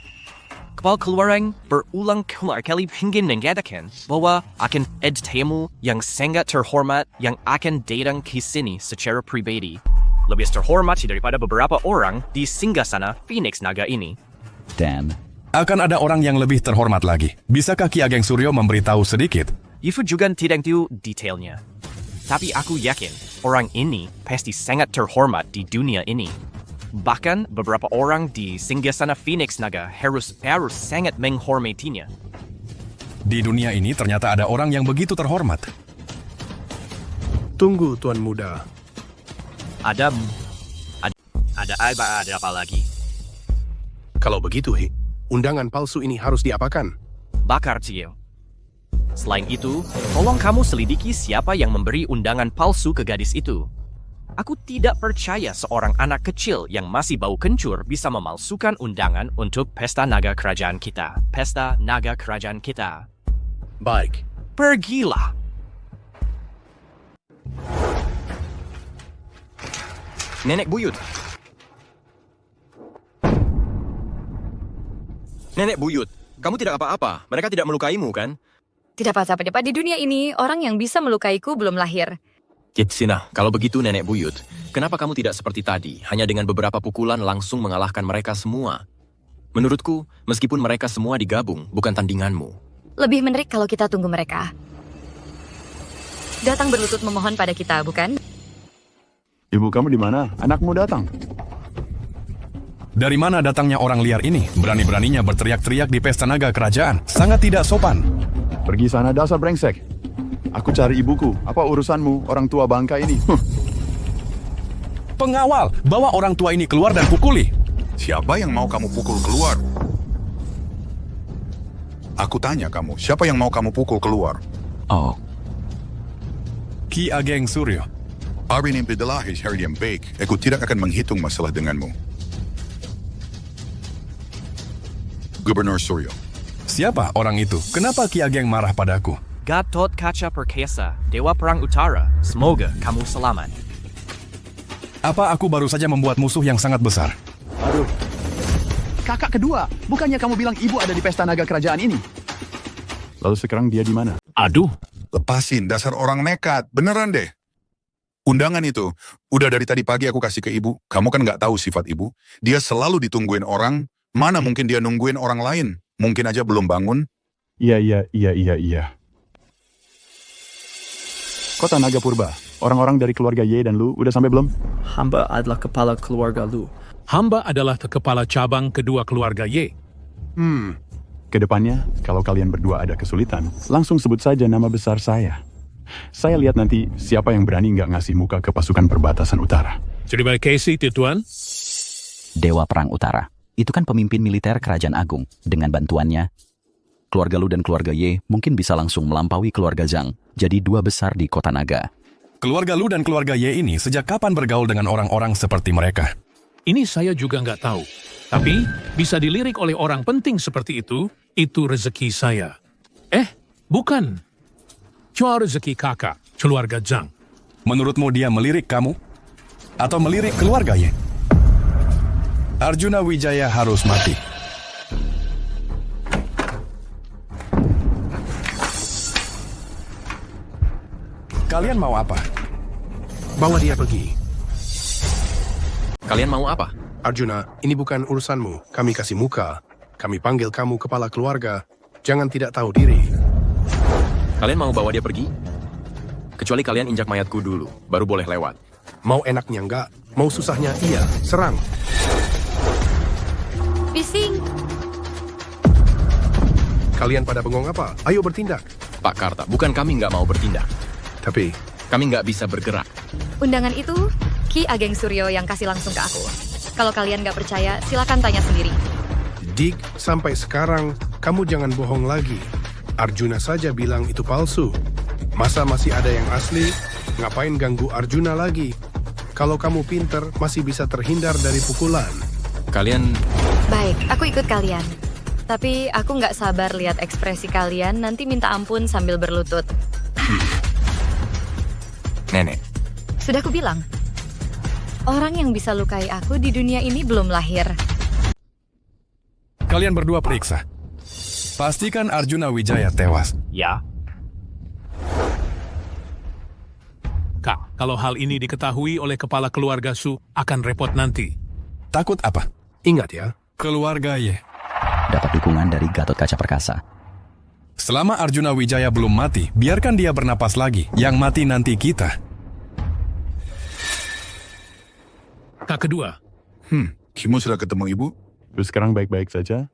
kepala keluarga berulang kali ingin mengatakan bahwa akan ada tamu yang sangat terhormat yang akan datang ke sini secara pribadi. Lebih terhormat daripada beberapa orang di singgasana Phoenix Naga ini. Dan akan ada orang yang lebih terhormat lagi. Bisakah Ki Ageng Suryo memberitahu sedikit? Ifu juga tidak tahu detailnya. Tapi aku yakin orang ini pasti sangat terhormat di dunia ini. Bahkan beberapa orang di singgasana Phoenix Naga harus sangat menghormatinya. Di dunia ini ternyata ada orang yang begitu terhormat. Tunggu, Tuan Muda. Ada apa lagi? Kalau begitu, undangan palsu ini harus diapakan? Bakar, Cio. Selain itu, tolong kamu selidiki siapa yang memberi undangan palsu ke gadis itu. Aku tidak percaya seorang anak kecil yang masih bau kencur bisa memalsukan undangan untuk pesta naga kerajaan kita. Pesta naga kerajaan kita. Baik. Pergilah. Nenek buyut. Nenek buyut, kamu tidak apa-apa. Mereka tidak melukaimu, kan? Tidak apa-apa. Di dunia ini, orang yang bisa melukaiku belum lahir. Kitsina, kalau begitu nenek buyut, kenapa kamu tidak seperti tadi, hanya dengan beberapa pukulan langsung mengalahkan mereka semua? Menurutku, meskipun mereka semua digabung, bukan tandinganmu. Lebih menarik kalau kita tunggu mereka. Datang berlutut memohon pada kita, bukan? Ibu kamu di mana? Anakmu datang. Dari mana datangnya orang liar ini? Berani-beraninya berteriak-teriak di pesta naga kerajaan. Sangat tidak sopan. Pergi sana dasar brengsek. Aku cari ibuku. Apa urusanmu, orang tua bangka ini? Pengawal, bawa orang tua ini keluar dan pukuli. Siapa yang mau kamu pukul keluar? Aku tanya kamu, siapa yang mau kamu pukul keluar? Oh. Ki Ageng Suryo. Arvin Impidalahis Heridian Bake. Aku tidak akan menghitung masalah denganmu. Gubernur Suryo. Siapa orang itu? Kenapa Ki Ageng marah padaku? Gatot Kaca Perkasa, Dewa Perang Utara, semoga kamu selamat. Apa aku baru saja membuat musuh yang sangat besar? Aduh. Kakak kedua, bukannya kamu bilang ibu ada di pesta naga kerajaan ini? Lalu sekarang dia di mana? Aduh. Lepasin, dasar orang nekat. Beneran deh. Undangan itu, udah dari tadi pagi aku kasih ke ibu. Kamu kan nggak tahu sifat ibu. Dia selalu ditungguin orang. Mana mungkin dia nungguin orang lain? Mungkin aja belum bangun. Iya. Kota Naga Purba, orang-orang dari keluarga Ye dan Lu udah sampai belum? Hamba adalah kepala keluarga Lu. Hamba adalah kepala cabang kedua keluarga Ye. Kedepannya, kalau kalian berdua ada kesulitan, langsung sebut saja nama besar saya. Saya lihat nanti siapa yang berani nggak ngasih muka ke pasukan perbatasan utara. Terima kasih, Tuan. Dewa Perang Utara. Itu kan pemimpin militer Kerajaan Agung. Dengan bantuannya, keluarga Lu dan keluarga Ye mungkin bisa langsung melampaui keluarga Zhang, jadi dua besar di Kota Naga. Keluarga Lu dan keluarga Ye ini sejak kapan bergaul dengan orang-orang seperti mereka? Ini saya juga nggak tahu. Tapi, bisa dilirik oleh orang penting seperti itu rezeki saya. Bukan. Cuma rezeki kakak, keluarga Zhang. Menurutmu dia melirik kamu? Atau melirik keluarga Ye? Arjuna Wijaya harus mati. Kalian mau apa? Bawa dia pergi. Kalian mau apa? Arjuna, ini bukan urusanmu. Kami kasih muka. Kami panggil kamu kepala keluarga. Jangan tidak tahu diri. Kalian mau bawa dia pergi? Kecuali kalian injak mayatku dulu, baru boleh lewat. Mau enaknya enggak, mau susahnya iya. Serang. Bising. Kalian pada bengong apa? Ayo bertindak. Pak Karta, bukan kami nggak mau bertindak. Tapi kami nggak bisa bergerak. Undangan itu, Ki Ageng Suryo yang kasih langsung ke aku. Kalau kalian nggak percaya, silakan tanya sendiri. Dik, sampai sekarang kamu jangan bohong lagi. Arjuna saja bilang itu palsu. Masa masih ada yang asli? Ngapain ganggu Arjuna lagi? Kalau kamu pinter, masih bisa terhindar dari pukulan. Kalian... Baik, aku ikut kalian. Tapi aku nggak sabar lihat ekspresi kalian nanti minta ampun sambil berlutut. Nenek. Sudah aku bilang, orang yang bisa lukai aku di dunia ini belum lahir. Kalian berdua periksa. Pastikan Arjuna Wijaya tewas. Ya. Kak, kalau hal ini diketahui oleh kepala keluarga Su, akan repot nanti. Takut apa? Ingat ya, keluarga Ye. Dapat dukungan dari Gatot Kaca Perkasa. Selama Arjuna Wijaya belum mati, biarkan dia bernapas lagi. Yang mati nanti kita. Kak kedua. Kamu sudah ketemu ibu? Terus sekarang baik-baik saja?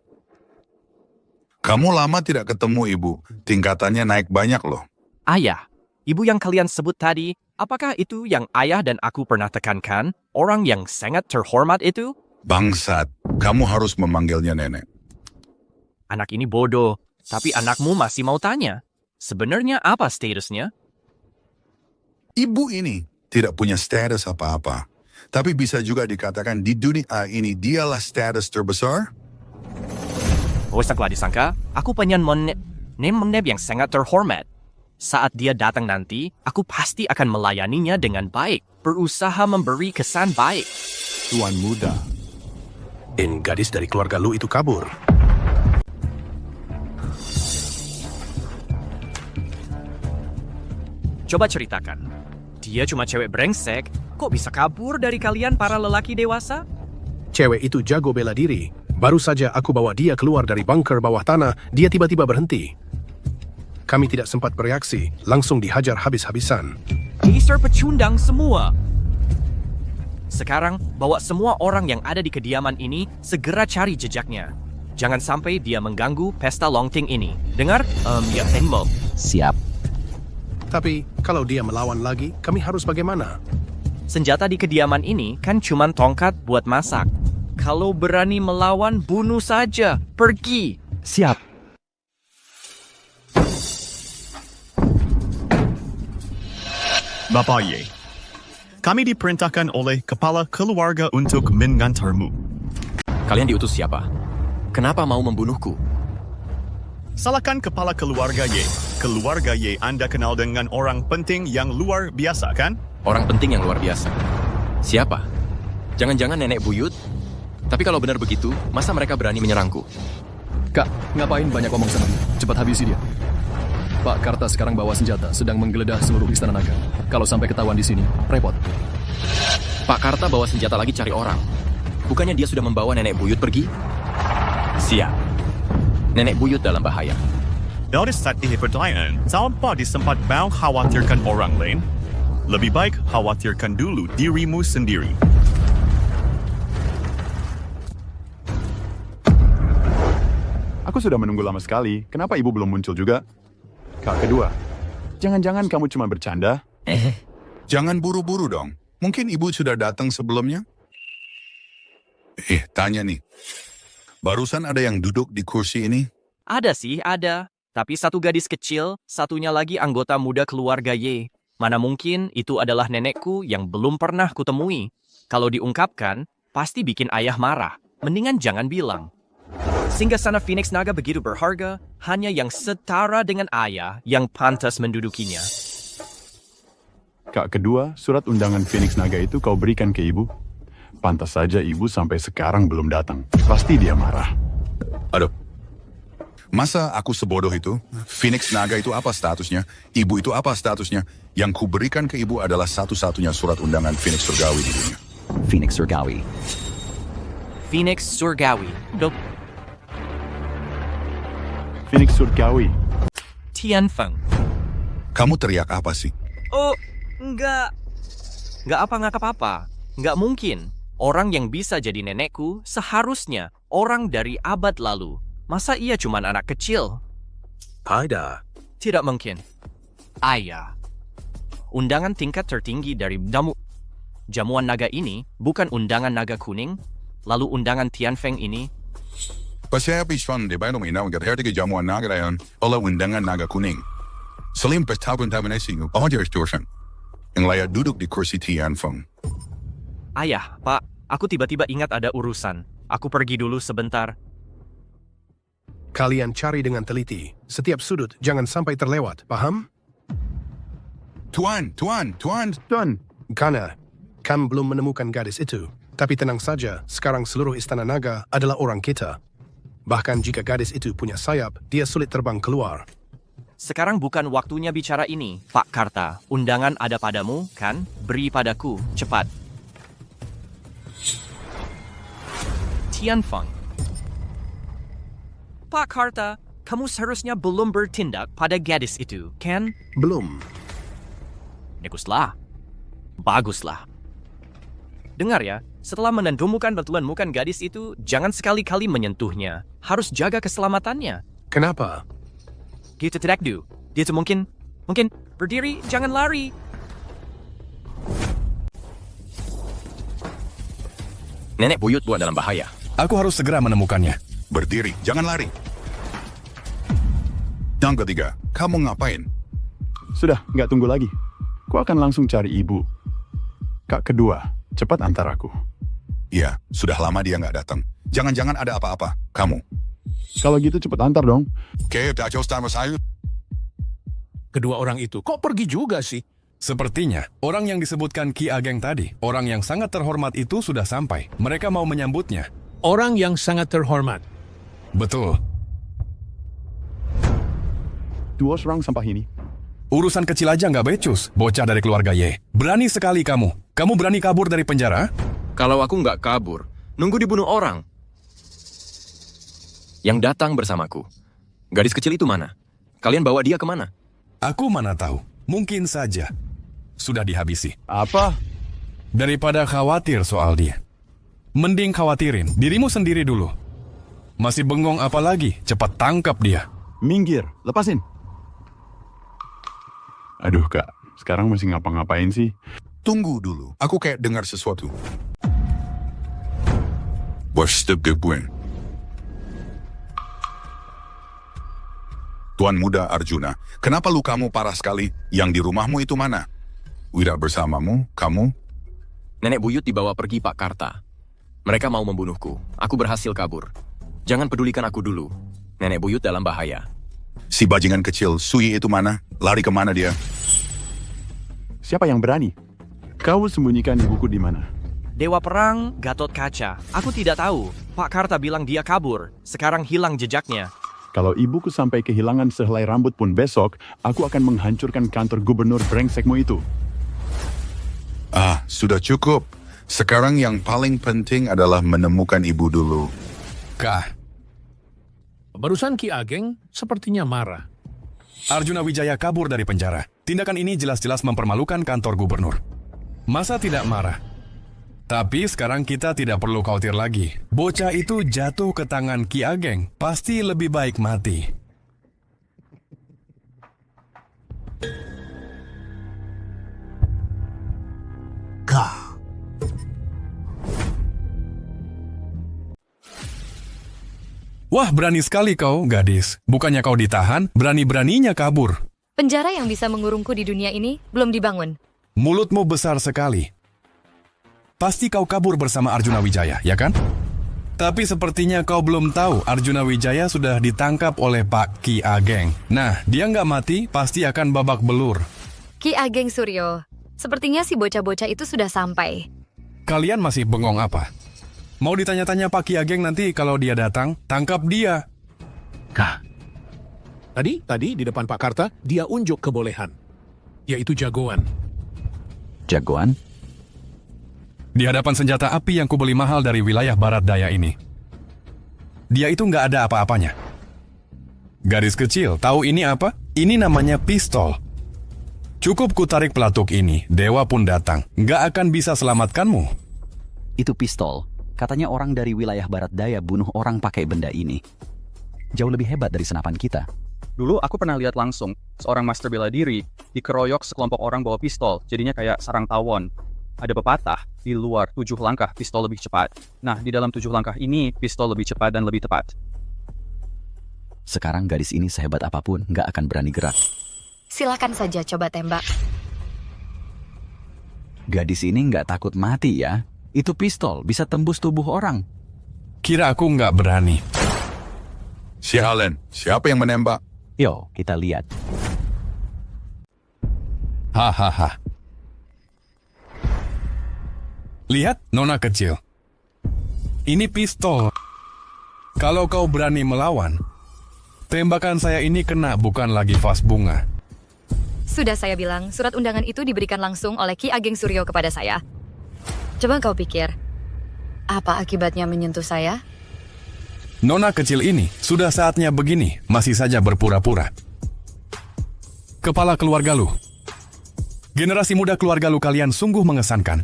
Kamu lama tidak ketemu ibu. Tingkatannya naik banyak loh. Ayah, ibu yang kalian sebut tadi, apakah itu yang ayah dan aku pernah tekankan? Orang yang sangat terhormat itu? Bangsat, kamu harus memanggilnya nenek. Anak ini bodoh, tapi anakmu masih mau tanya. Sebenarnya apa statusnya? Ibu ini tidak punya status apa-apa. Tapi bisa juga dikatakan di dunia ini dialah status terbesar. Usahlah disangka, aku punya meneb yang sangat terhormat. Saat dia datang nanti, aku pasti akan melayaninya dengan baik. Berusaha memberi kesan baik. Tuan muda. Gadis dari keluarga Lu itu kabur. Coba ceritakan. Dia cuma cewek brengsek, kok bisa kabur dari kalian para lelaki dewasa? Cewek itu jago bela diri. Baru saja aku bawa dia keluar dari bunker bawah tanah, dia tiba-tiba berhenti. Kami tidak sempat bereaksi, langsung dihajar habis-habisan. Geser pecundang semua. Sekarang, bawa semua orang yang ada di kediaman ini segera cari jejaknya. Jangan sampai dia mengganggu pesta Longting ini. Dengar? Ya, Enmo. Siap. Tapi, kalau dia melawan lagi, kami harus bagaimana? Senjata di kediaman ini kan cuma tongkat buat masak. Kalau berani melawan, bunuh saja. Pergi. Siap. Bapak Ye, kami diperintahkan oleh kepala keluarga untuk mengantarmu. Kalian diutus siapa? Kenapa mau membunuhku? Salahkan kepala keluarga Ye. Keluarga Ye Anda kenal dengan orang penting yang luar biasa, kan? Orang penting yang luar biasa. Siapa? Jangan-jangan nenek buyut? Tapi kalau benar begitu, masa mereka berani menyerangku? Kak, ngapain banyak ngomong sama dia? Cepat habisi dia. Pak Karta sekarang bawa senjata, sedang menggeledah seluruh Istana Naga. Kalau sampai ketahuan di sini, repot. Pak Karta bawa senjata lagi cari orang. Bukannya dia sudah membawa nenek buyut pergi? Siap. Nenek buyut dalam bahaya. Dari saat ini pertanyaan, tanpa disempat mau khawatirkan orang lain, lebih baik khawatirkan dulu dirimu sendiri. Aku sudah menunggu lama sekali. Kenapa ibu belum muncul juga? Kak kedua, jangan-jangan kamu cuma bercanda? Jangan buru-buru dong. Mungkin ibu sudah datang sebelumnya? Tanya nih. Barusan ada yang duduk di kursi ini? Ada sih, ada. Tapi satu gadis kecil, satunya lagi anggota muda keluarga Y. Mana mungkin itu adalah nenekku yang belum pernah kutemui. Kalau diungkapkan, pasti bikin ayah marah. Mendingan jangan bilang. Singgasana Phoenix Naga begitu berharga, hanya yang setara dengan ayah yang pantas mendudukinya. Kak kedua, surat undangan Phoenix Naga itu kau berikan ke ibu? Pantas saja ibu sampai sekarang belum datang. Pasti dia marah. Aduh. Masa aku sebodoh itu? Phoenix Naga itu apa statusnya? Ibu itu apa statusnya? Yang kuberikan ke ibu adalah satu-satunya surat undangan Phoenix Surgawi di dunia. Phoenix Surgawi. Phoenix Surgawi. Phoenix Surgawi. Tianfeng. Kamu teriak apa sih? Oh, enggak. Enggak apa-apa. Enggak mungkin. Orang yang bisa jadi nenekku seharusnya orang dari abad lalu. Masa ia cuma anak kecil? Tidak mungkin. Ayah. Undangan tingkat tertinggi dari jamuan naga ini bukan undangan naga kuning, lalu undangan Tianfeng ini. Pasyapiswan di bayan uminaw hertige jamuan naga rayon oleh undangan naga kuning. Selim tahun-tahun esing ojer tursan. Yang layak duduk di kursi Tianfeng. Ayah, Pak, aku tiba-tiba ingat ada urusan. Aku pergi dulu sebentar. Kalian cari dengan teliti. Setiap sudut jangan sampai terlewat, paham? Tuan. Karena kami belum menemukan gadis itu. Tapi tenang saja, sekarang seluruh Istana Naga adalah orang kita. Bahkan jika gadis itu punya sayap, dia sulit terbang keluar. Sekarang bukan waktunya bicara ini, Pak Karta. Undangan ada padamu, kan? Beri padaku, cepat. Tianfeng. Pak Karta, kamu seharusnya belum bertindak pada gadis itu, kan? Belum. Baguslah. Dengar ya, setelah menentukan bantuan gadis itu, jangan sekali-kali menyentuhnya. Harus jaga keselamatannya. Kenapa? Gitu tidak do. Dia tuh mungkin berdiri, jangan lari. Nenek buyut buat dalam bahaya. Aku harus segera menemukannya. Berdiri, jangan lari. Yang ketiga, kamu ngapain? Sudah, nggak tunggu lagi. Ku akan langsung cari ibu. Kak kedua, cepat antar aku. Iya, sudah lama dia nggak datang. Jangan-jangan ada apa-apa. Kamu. Kalau gitu cepat antar dong. Kedua orang itu, kok pergi juga sih? Sepertinya, orang yang disebutkan Ki Ageng tadi, orang yang sangat terhormat itu sudah sampai. Mereka mau menyambutnya. Orang yang sangat terhormat. Betul. Dua serang sampah ini. Urusan kecil aja nggak becus, bocah dari keluarga Y. Berani sekali kamu. Kamu berani kabur dari penjara? Kalau aku nggak kabur, nunggu dibunuh orang. Yang datang bersamaku. Gadis kecil itu mana? Kalian bawa dia kemana? Aku mana tahu. Mungkin saja. Sudah dihabisi. Apa? Daripada khawatir soal dia. Mending khawatirin dirimu sendiri dulu. Masih bengong apa lagi? Cepat tangkap dia. Minggir, lepasin. Aduh kak, sekarang masih ngapa-ngapain sih? Tunggu dulu, aku kayak dengar sesuatu. Berstepgebuin. Tuan Muda Arjuna, kenapa lukamu parah sekali? Yang di rumahmu itu mana? Wira bersamamu, kamu? Nenek buyut dibawa pergi Pak Karta. Mereka mau membunuhku. Aku berhasil kabur. Jangan pedulikan aku dulu. Nenek buyut dalam bahaya. Si bajingan kecil, Sui itu mana? Lari kemana dia? Siapa yang berani? Kau sembunyikan ibuku di mana? Dewa Perang, Gatot Kaca. Aku tidak tahu. Pak Karta bilang dia kabur. Sekarang hilang jejaknya. Kalau ibuku sampai kehilangan sehelai rambut pun besok, aku akan menghancurkan kantor gubernur brengsekmu itu. Sudah cukup. Sekarang yang paling penting adalah menemukan ibu dulu. Barusan Ki Ageng sepertinya marah. Arjuna Wijaya kabur dari penjara. Tindakan ini jelas-jelas mempermalukan kantor gubernur. Masa tidak marah? Tapi sekarang kita tidak perlu khawatir lagi. Bocah itu jatuh ke tangan Ki Ageng. Pasti lebih baik mati. Wah, berani sekali kau, gadis. Bukannya kau ditahan, berani-beraninya kabur. Penjara yang bisa mengurungku di dunia ini belum dibangun. Mulutmu besar sekali. Pasti kau kabur bersama Arjuna Wijaya, ya kan? Tapi sepertinya kau belum tahu Arjuna Wijaya sudah ditangkap oleh Pak Ki Ageng. Nah, dia nggak mati, pasti akan babak belur. Ki Ageng Suryo, sepertinya si bocah-bocah itu sudah sampai. Kalian masih bengong apa? Mau ditanya-tanya Pak Ki Ageng nanti kalau dia datang, tangkap dia. Tadi di depan Pak Karta, dia unjuk kebolehan. Yaitu jagoan. Jagoan? Di hadapan senjata api yang kubeli mahal dari wilayah barat daya ini. Dia itu nggak ada apa-apanya. Gadis kecil, tahu ini apa? Ini namanya pistol. Cukup kutarik pelatuk ini, dewa pun datang. Nggak akan bisa selamatkanmu. Itu pistol. Katanya orang dari wilayah barat daya bunuh orang pakai benda ini. Jauh lebih hebat dari senapan kita. Dulu aku pernah lihat langsung seorang master bela diri dikeroyok sekelompok orang bawa pistol, jadinya kayak sarang tawon. Ada pepatah, di luar 7 langkah pistol lebih cepat. Nah, di dalam 7 langkah ini pistol lebih cepat dan lebih tepat. Sekarang gadis ini sehebat apapun nggak akan berani gerak. Silakan saja coba tembak. Gadis ini nggak takut mati ya. Itu pistol bisa tembus tubuh orang. Kira aku nggak berani. Sialen, siapa yang menembak? Yo, kita lihat. Hahaha. Lihat, nona kecil. Ini pistol. Kalau kau berani melawan, tembakan saya ini kena, bukan lagi vas bunga. Sudah saya bilang, surat undangan itu diberikan langsung oleh Ki Ageng Suryo kepada saya. Coba kau pikir, apa akibatnya menyentuh saya? Nona kecil ini sudah saatnya begini, masih saja berpura-pura. Kepala keluarga Lu. Generasi muda keluarga Lu kalian sungguh mengesankan.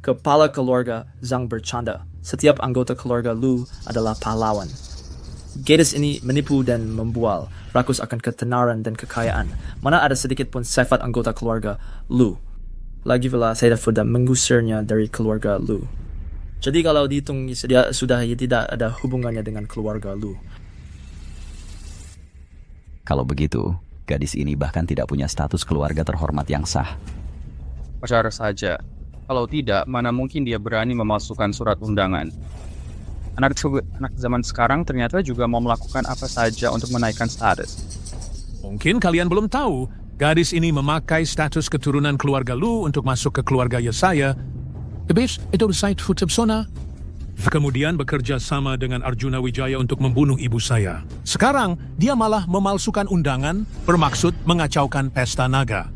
Kepala keluarga Zhang bercanda. Setiap anggota keluarga Lu adalah pahlawan. Gadis ini menipu dan membual, rakus akan ketenaran dan kekayaan. Mana ada sedikit pun sifat anggota keluarga Lu. Lagi pula saya sudah mengusirnya dari keluarga Lu. Jadi kalau dihitung dia sudah tidak ada hubungannya dengan keluarga Lu. Kalau begitu, gadis ini bahkan tidak punya status keluarga terhormat yang sah. Wajar saja. Kalau tidak, mana mungkin dia berani memasukkan surat undangan. Anak zaman sekarang ternyata juga mau melakukan apa saja untuk menaikkan status. Mungkin kalian belum tahu, gadis ini memakai status keturunan keluarga Lu untuk masuk ke keluarga Yesaya. Habis itu Said Futsona. Kemudian bekerja sama dengan Arjuna Wijaya untuk membunuh ibu saya. Sekarang, dia malah memalsukan undangan bermaksud mengacaukan pesta naga.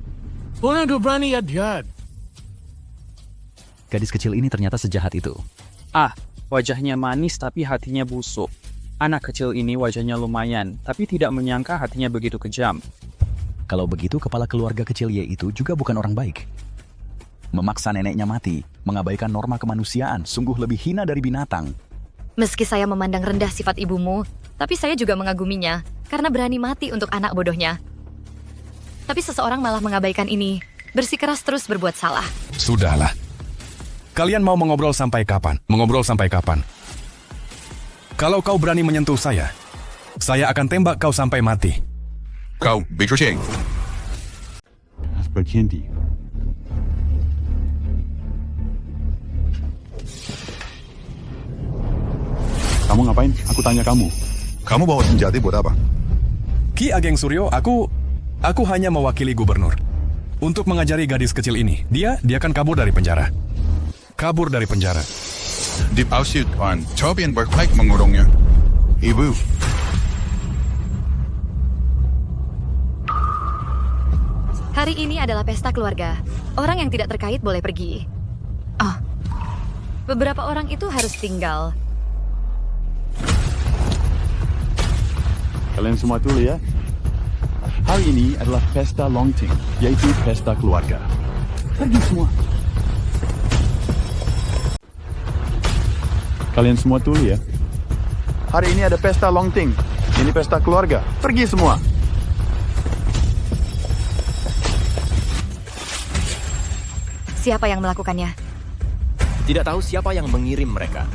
Waduh, berani ya dia. Gadis kecil ini ternyata sejahat itu. Wajahnya manis tapi hatinya busuk. Anak kecil ini wajahnya lumayan, tapi tidak menyangka hatinya begitu kejam. Kalau begitu, kepala keluarga kecil Y itu juga bukan orang baik. Memaksa neneknya mati, mengabaikan norma kemanusiaan, sungguh lebih hina dari binatang. Meski saya memandang rendah sifat ibumu, tapi saya juga mengaguminya karena berani mati untuk anak bodohnya. Tapi seseorang malah mengabaikan ini, bersikeras terus berbuat salah. Sudahlah. Kalian mau mengobrol sampai kapan? Mengobrol sampai kapan? Kalau kau berani menyentuh saya akan tembak kau sampai mati. Kau, Beijing. Berhenti. Kamu ngapain? Aku tanya kamu. Kamu bawa senjata buat apa? Ki Ageng Suryo, aku hanya mewakili gubernur untuk mengajari gadis kecil ini. Dia kan kabur dari penjara. Kabur dari penjara. Dipausir, Tuan. Coba yang berbaik mengurungnya. Ibu. Hari ini adalah pesta keluarga. Orang yang tidak terkait boleh pergi. Beberapa orang itu harus tinggal. Kalian semua dulu ya. Hari ini adalah pesta Longting, yaitu pesta keluarga. Pergi semua. Kalian semua tuli ya. Hari ini ada pesta Longting. Ini pesta keluarga. Pergi semua. Siapa yang melakukannya? Tidak tahu siapa yang mengirim mereka.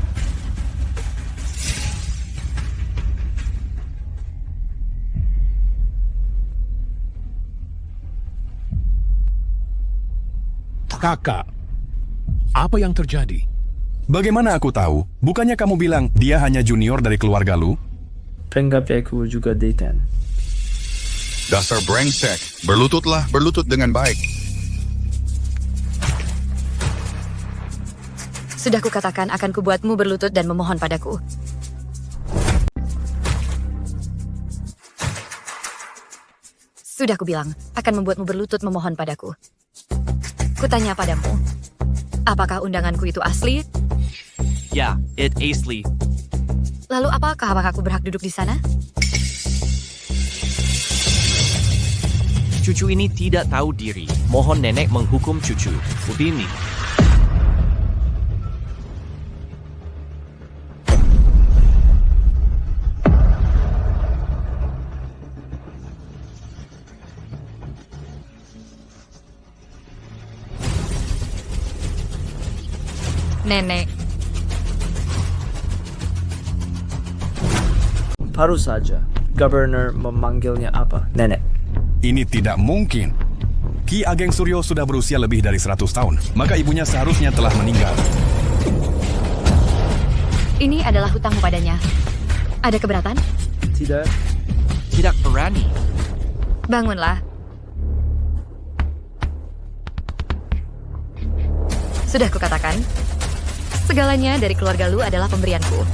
Kakak, apa yang terjadi? Bagaimana aku tahu? Bukannya kamu bilang dia hanya junior dari keluarga lu? Penggapiaku juga Dayton. Dasar brengsek. Berlututlah, berlutut dengan baik. Sudah kukatakan akan kubuatmu berlutut dan memohon padaku. Sudah kubilang, akan membuatmu berlutut memohon padaku. Kutanya padamu, apakah undanganku itu asli? Ya, it asli. Lalu apakah aku berhak duduk di sana? Cucu ini tidak tahu diri. Mohon nenek menghukum cucu. Ubimi. Nenek. Baru saja, Governor memanggilnya apa? Nenek. Ini tidak mungkin. Ki Ageng Suryo sudah berusia lebih dari 100 tahun. Maka ibunya seharusnya telah meninggal. Ini adalah hutangmu padanya. Ada keberatan? Tidak. Tidak berani. Bangunlah. Sudah kukatakan, segalanya dari keluarga Lu adalah pemberianku.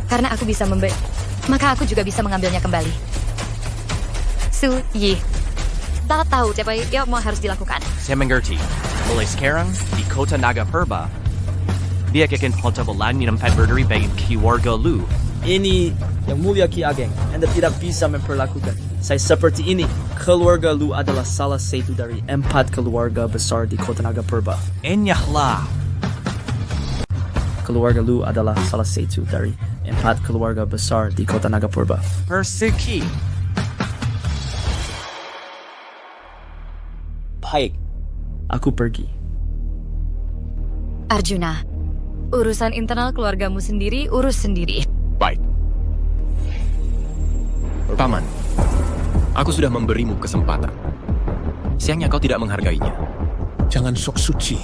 Karena aku bisa maka aku juga bisa mengambilnya kembali. Su Yi. Tahu siapa yang mau harus dilakukan. Saya mengerti. Mulai sekarang, di kota Naga Purba, dia akan pengetahuan tempat berdiri bagi keluarga Lu. Ini yang mulia Ki Ageng. Anda tidak bisa memperlakukan saya seperti ini. Keluarga Lu adalah salah satu dari 4 keluarga besar di kota Naga Purba. Enyahlah. Keluarga Lu adalah salah satu dari 4 keluarga besar di kota Naga Purba. Persiki. Baik. Aku pergi. Arjuna, urusan internal keluargamu sendiri, urus sendiri. Baik. Paman, aku sudah memberimu kesempatan. Sayangnya kau tidak menghargainya. Jangan sok suci.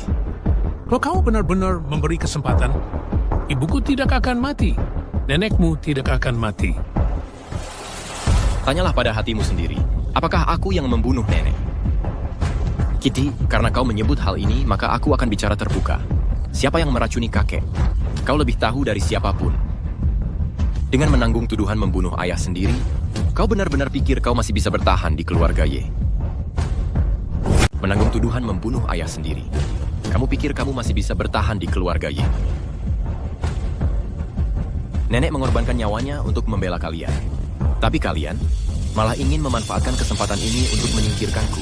Kalau kau benar-benar memberi kesempatan, ibuku tidak akan mati. Nenekmu tidak akan mati. Tanyalah pada hatimu sendiri, apakah aku yang membunuh nenek? Kitty, karena kau menyebut hal ini, maka aku akan bicara terbuka. Siapa yang meracuni kakek? Kau lebih tahu dari siapapun. Dengan menanggung tuduhan membunuh ayah sendiri, kau benar-benar pikir kau masih bisa bertahan di keluarga Ye. Menanggung tuduhan membunuh ayah sendiri. Kamu pikir kamu masih bisa bertahan di keluarga Ye. Nenek mengorbankan nyawanya untuk membela kalian. Tapi kalian malah ingin memanfaatkan kesempatan ini untuk menyingkirkanku.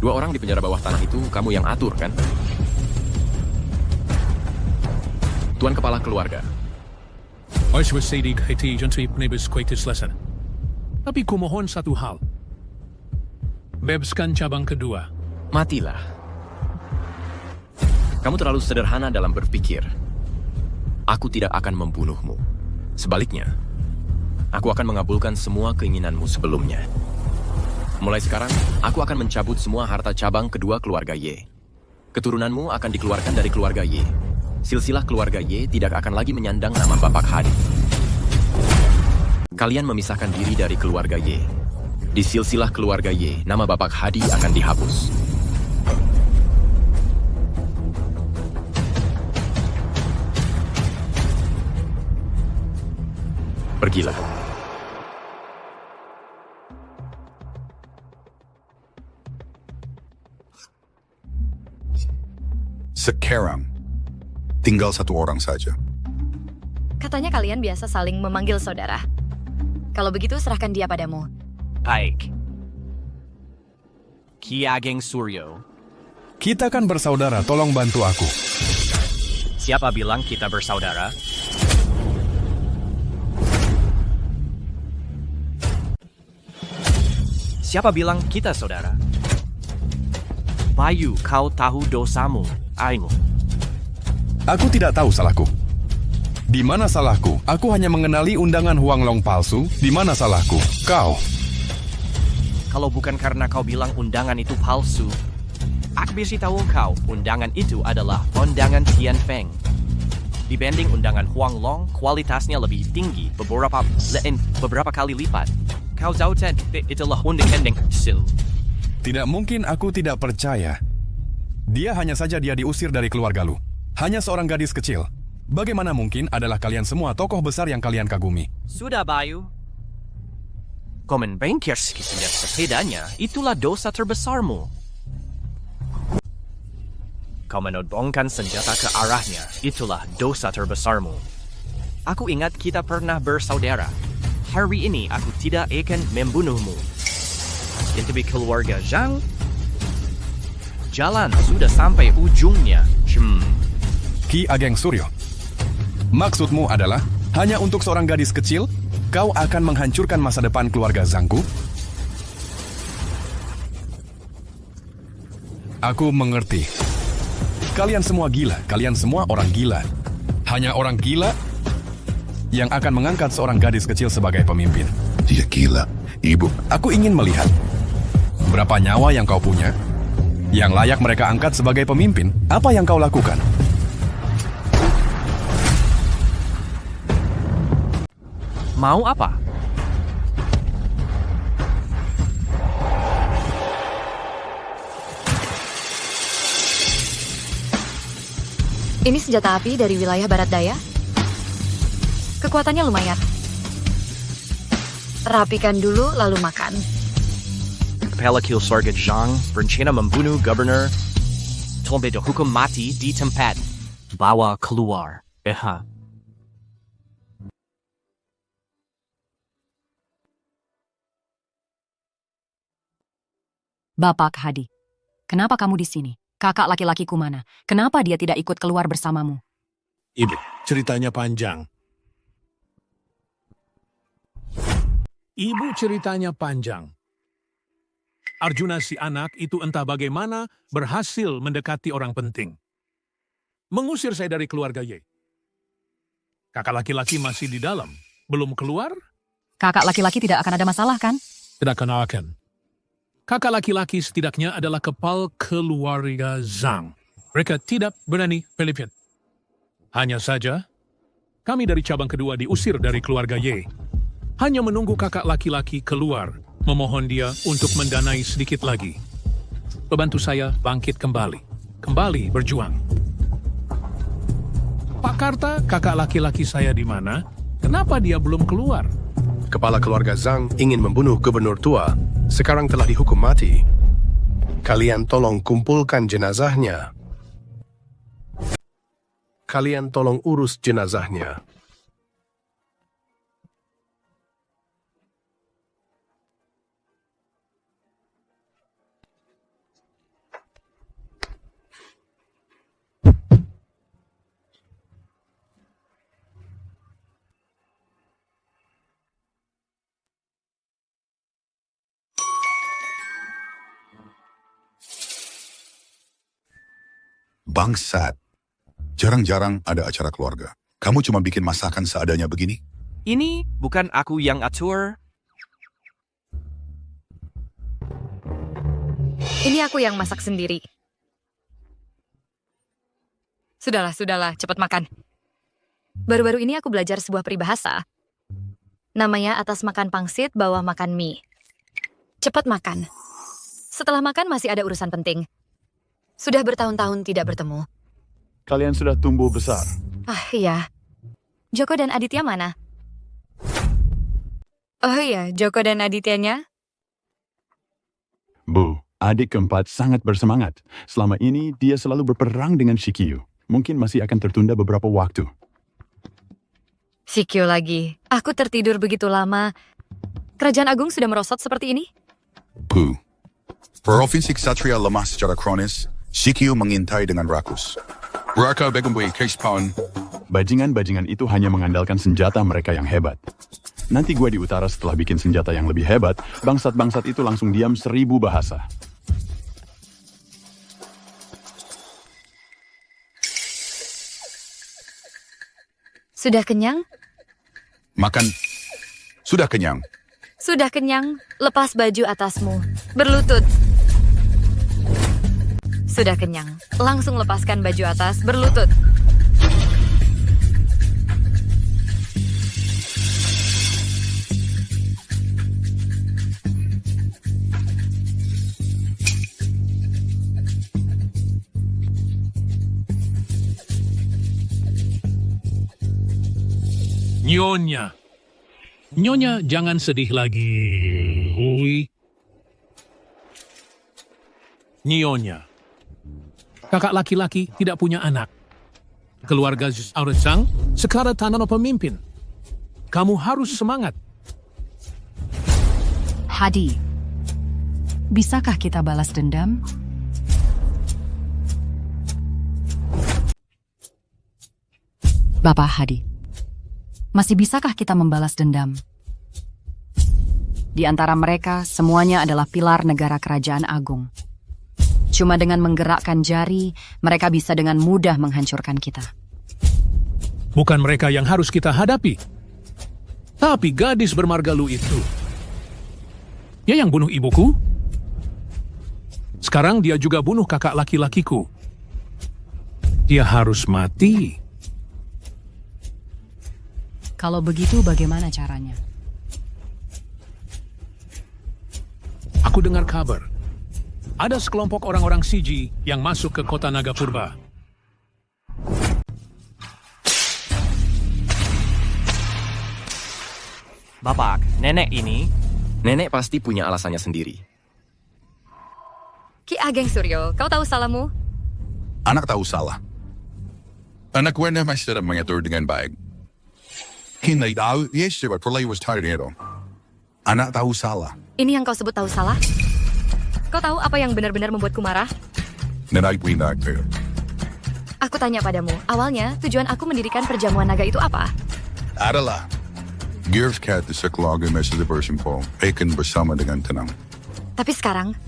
2 orang di penjara bawah tanah itu kamu yang atur, kan? Tuan Kepala Keluarga. Tapi kumohon satu hal. Bebaskan cabang kedua. Matilah. Kamu terlalu sederhana dalam berpikir. Aku tidak akan membunuhmu. Sebaliknya, aku akan mengabulkan semua keinginanmu sebelumnya. Mulai sekarang, aku akan mencabut semua harta cabang kedua keluarga Ye. Keturunanmu akan dikeluarkan dari keluarga Ye. Silsilah keluarga Ye tidak akan lagi menyandang nama Bapak Hadi. Kalian memisahkan diri dari keluarga Ye. Di silsilah keluarga Ye, nama Bapak Hadi akan dihapus. Pergilah. Sekarang, tinggal 1 orang saja. Katanya kalian biasa saling memanggil saudara. Kalau begitu, serahkan dia padamu. Baik. Ki Ageng Suryo. Kita kan bersaudara, tolong bantu aku. Siapa bilang kita bersaudara? Siapa bilang kita saudara? Bayu, kau tahu dosamu, Aingu. Aku tidak tahu salahku. Di mana salahku? Aku hanya mengenali undangan Huang Long palsu. Di mana salahku? Kau. Kalau bukan karena kau bilang undangan itu palsu, aku bisa tahu kau undangan itu adalah undangan Tian Feng. Dibanding undangan Huang Long, kualitasnya lebih tinggi beberapa kali lipat. Kau tahu Ted, itulah undangan yang hasil. Tidak mungkin aku tidak percaya. Dia hanya saja dia diusir dari keluarga Lu. Hanya seorang gadis kecil. Bagaimana mungkin adalah kalian semua tokoh besar yang kalian kagumi? Sudah, Bayu. Kau membengkir sepedanya, itulah dosa terbesarmu. Kau menodongkan senjata ke arahnya, itulah dosa terbesarmu. Aku ingat kita pernah bersaudara. Hari ini aku tidak akan membunuhmu. Intibi keluarga Zhang, jalan sudah sampai ujungnya. Ki Ageng Suryo, maksudmu adalah hanya untuk seorang gadis kecil, kau akan menghancurkan masa depan keluarga Zhangku? Aku mengerti. Kalian semua gila, kalian semua orang gila. Hanya orang gila yang akan mengangkat seorang gadis kecil sebagai pemimpin. Dia gila, Ibu. Aku ingin melihat berapa nyawa yang kau punya, yang layak mereka angkat sebagai pemimpin. Apa yang kau lakukan? Mau apa? Ini senjata api dari wilayah barat daya. Kekuatannya lumayan. Rapikan dulu lalu makan. Kepala keluarga Zhang berencana membunuh Gubernur. Tolong hukum mati di tempat. Bawa keluar. Bapak Hadi, kenapa kamu di sini? Kakak laki-lakiku mana? Kenapa dia tidak ikut keluar bersamamu? Ibu, ceritanya panjang. Arjuna si anak itu entah bagaimana berhasil mendekati orang penting. Mengusir saya dari keluarga Ye. Kakak laki-laki masih di dalam. Belum keluar? Kakak laki-laki tidak akan ada masalah, kan? Tidak akan. Kakak laki-laki setidaknya adalah kepala keluarga Zhang. Mereka tidak berani pelipin. Hanya saja, kami dari cabang kedua diusir dari keluarga Ye. Hanya menunggu kakak laki-laki keluar, memohon dia untuk mendanai sedikit lagi. Membantu saya bangkit kembali berjuang. Pak Karta, kakak laki-laki saya di mana? Kenapa dia belum keluar? Kepala keluarga Zhang ingin membunuh gubernur tua. Sekarang telah dihukum mati. Kalian tolong kumpulkan jenazahnya. Kalian tolong urus jenazahnya. Bangsat. Jarang-jarang ada acara keluarga. Kamu cuma bikin masakan seadanya begini? Ini bukan aku yang atur. Ini aku yang masak sendiri. Sudahlah, cepat makan. Baru-baru ini aku belajar sebuah peribahasa. Namanya atas makan pangsit, bawah makan mie. Cepat makan. Setelah makan masih ada urusan penting. Sudah bertahun-tahun tidak bertemu. Kalian sudah tumbuh besar. Iya. Joko dan Aditya mana? Oh iya, Joko dan Adityanya? Bu, adik keempat sangat bersemangat. Selama ini dia selalu berperang dengan Shikyu. Mungkin masih akan tertunda beberapa waktu. Shikyu lagi. Aku tertidur begitu lama. Kerajaan Agung sudah merosot seperti ini? Bu. Provinsi Ksatria lemah secara kronis. Shikyu mengintai dengan rakus. Raka Begumwe Case Pound. Bajingan-bajingan itu hanya mengandalkan senjata mereka yang hebat. Nanti gue di utara setelah bikin senjata yang lebih hebat, bangsat-bangsat itu langsung diam 1000 bahasa. Sudah kenyang? Makan. Sudah kenyang. Sudah kenyang, lepas baju atasmu. Berlutut. Sudah kenyang, langsung lepaskan baju atas, berlutut. Nyonya. Nyonya, jangan sedih lagi. Hui. Nyonya. Kakak laki-laki tidak punya anak. Keluarga Zhang sekarang tanah pemimpin. Kamu harus semangat. Hadi, bisakah kita balas dendam? Bapak Hadi, masih bisakah kita membalas dendam? Di antara mereka, semuanya adalah pilar negara kerajaan agung. Cuma dengan menggerakkan jari, mereka bisa dengan mudah menghancurkan kita. Bukan mereka yang harus kita hadapi. Tapi gadis bermarga Lu itu. Dia yang bunuh ibuku. Sekarang dia juga bunuh kakak laki-lakiku. Dia harus mati. Kalau begitu bagaimana caranya? Aku dengar kabar. Ada sekelompok orang-orang Siji yang masuk ke kota Naga Purba. Bapak, nenek ini... Nenek pasti punya alasannya sendiri. Ki Ageng Suryo, kau tahu salahmu? Anak tahu salah. Anak Wenda masih tidak mengatur dengan baik. Hindi tahu, yes, but perlayu was tired itu. Anak tahu salah. Ini yang kau sebut tahu salah? Kau tahu apa yang benar-benar membuatku marah? Nenek pindah ke. Aku tanya padamu, awalnya tujuan aku mendirikan perjamuan naga itu apa? Adalah. Gears Cat di sekeluarga masih bersimpul, akan bersama dengan tenang. Tapi sekarang,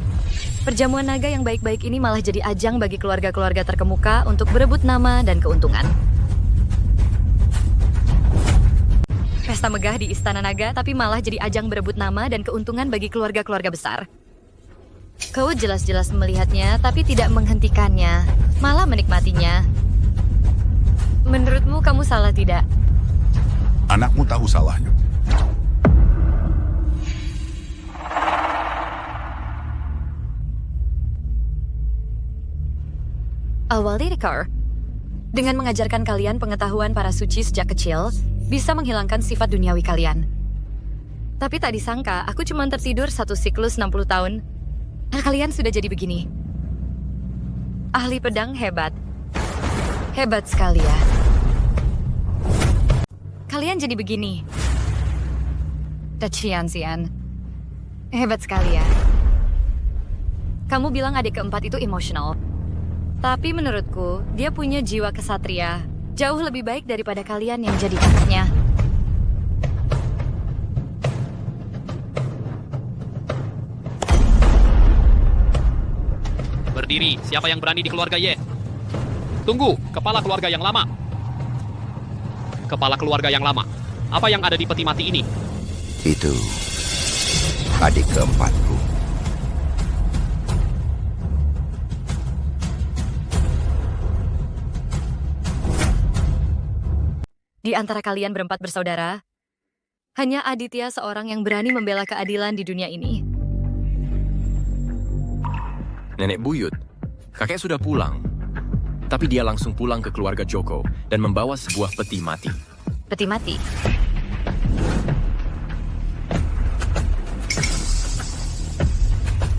perjamuan naga yang baik-baik ini malah jadi ajang bagi keluarga-keluarga terkemuka untuk berebut nama dan keuntungan. Pesta megah di Istana Naga, tapi malah jadi ajang berebut nama dan keuntungan bagi keluarga-keluarga besar. Kau jelas-jelas melihatnya, tapi tidak menghentikannya, malah menikmatinya. Menurutmu kamu salah tidak? Anakmu tahu salahnya. Awalirikar, dengan mengajarkan kalian pengetahuan para suci sejak kecil, bisa menghilangkan sifat duniawi kalian. Tapi tak disangka, aku cuma tertidur satu siklus 60 tahun. Dan kalian sudah jadi begini. Ahli pedang hebat. Hebat sekali ya. Kalian jadi begini. Tachian-sian. Hebat sekali ya. Kamu bilang adik keempat itu emosional. Tapi menurutku, dia punya jiwa kesatria. Jauh lebih baik daripada kalian yang jadi kakaknya. Berdiri, siapa yang berani di keluarga Ye? Tunggu, kepala keluarga yang lama. Kepala keluarga yang lama. Apa yang ada di peti mati ini? Itu adik keempatku. Di antara kalian berempat bersaudara, hanya Aditya seorang yang berani membela keadilan di dunia ini. Nenek buyut, kakek sudah pulang. Tapi dia langsung pulang ke keluarga Joko dan membawa sebuah peti mati. Peti mati?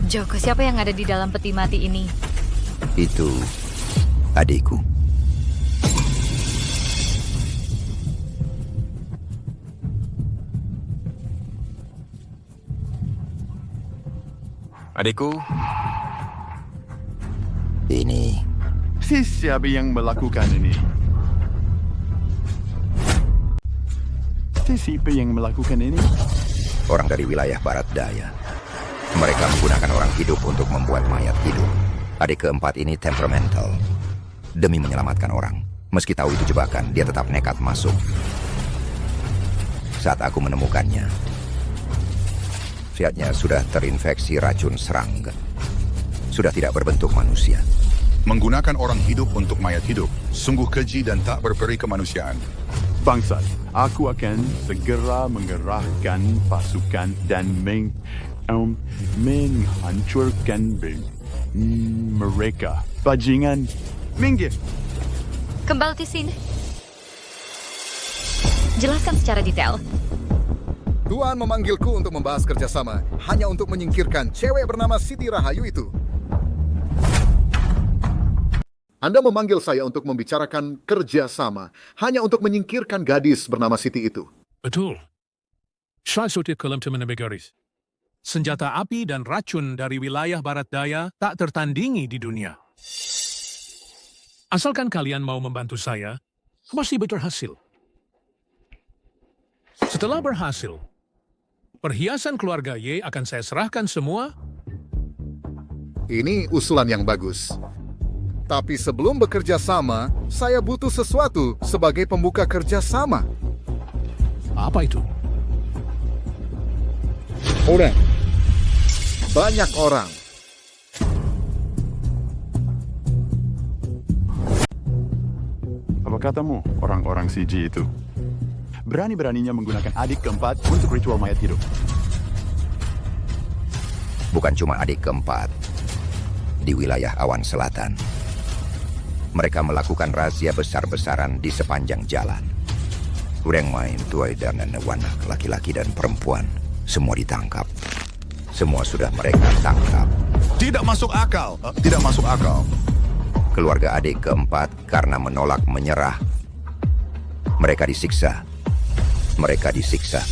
Joko, siapa yang ada di dalam peti mati ini? Itu adikku. Adikku, ini Siapa yang melakukan ini? Siapa yang melakukan ini? Orang dari wilayah barat daya. Mereka menggunakan orang hidup untuk membuat mayat hidup. Adik keempat ini temperamental. Demi menyelamatkan orang. Meski tahu itu jebakan, dia tetap nekat masuk. Saat aku menemukannya, lihatnya sudah terinfeksi racun serangga. Sudah tidak berbentuk manusia. Menggunakan orang hidup untuk mayat hidup, sungguh keji dan tak berperi kemanusiaan. Bangsat, aku akan segera mengerahkan pasukan dan menghancurkan mereka. Bajingan, minggir. Kembali di sini. Jelaskan secara detail. Tuan memanggilku untuk membahas kerjasama hanya untuk menyingkirkan cewek bernama Siti Rahayu itu. Anda memanggil saya untuk membicarakan kerjasama hanya untuk menyingkirkan gadis bernama Siti itu. Betul. Saya sudah kelam teman garis. Senjata api dan racun dari wilayah barat daya tak tertandingi di dunia. Asalkan kalian mau membantu saya, pasti berhasil. Setelah berhasil, perhiasan keluarga Y akan saya serahkan semua. Ini usulan yang bagus. Tapi sebelum bekerja sama, saya butuh sesuatu sebagai pembuka kerjasama. Apa itu? Orang. Banyak orang. Apa katamu, orang-orang CG itu? Berani-beraninya menggunakan adik keempat untuk ritual mayat hidup. Bukan cuma adik keempat. Di wilayah awan selatan. Mereka melakukan razia besar-besaran di sepanjang jalan. Ureng main tuai dan wanak, laki-laki dan perempuan. Semua ditangkap. Semua sudah mereka tangkap. Tidak masuk akal. Tidak masuk akal. Keluarga adik keempat karena menolak menyerah. Mereka disiksa. Mereka disiksa.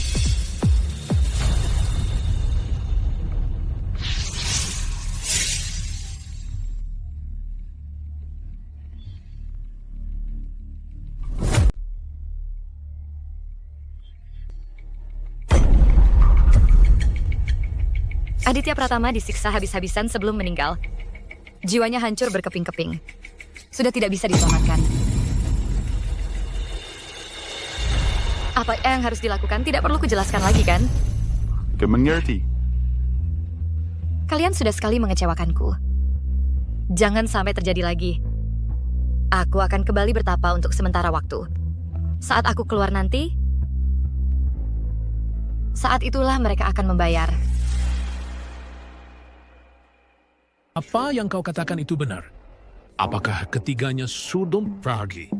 Aditya Pratama disiksa habis-habisan sebelum meninggal. Jiwanya hancur berkeping-keping. Sudah tidak bisa diselamatkan. Apa yang harus dilakukan tidak perlu kujelaskan lagi, kan? Mengerti. Kalian sudah sekali mengecewakanku. Jangan sampai terjadi lagi. Aku akan kembali bertapa untuk sementara waktu. Saat aku keluar nanti, saat itulah mereka akan membayar. Apa yang kau katakan itu benar? Apakah ketiganya sudah pergi?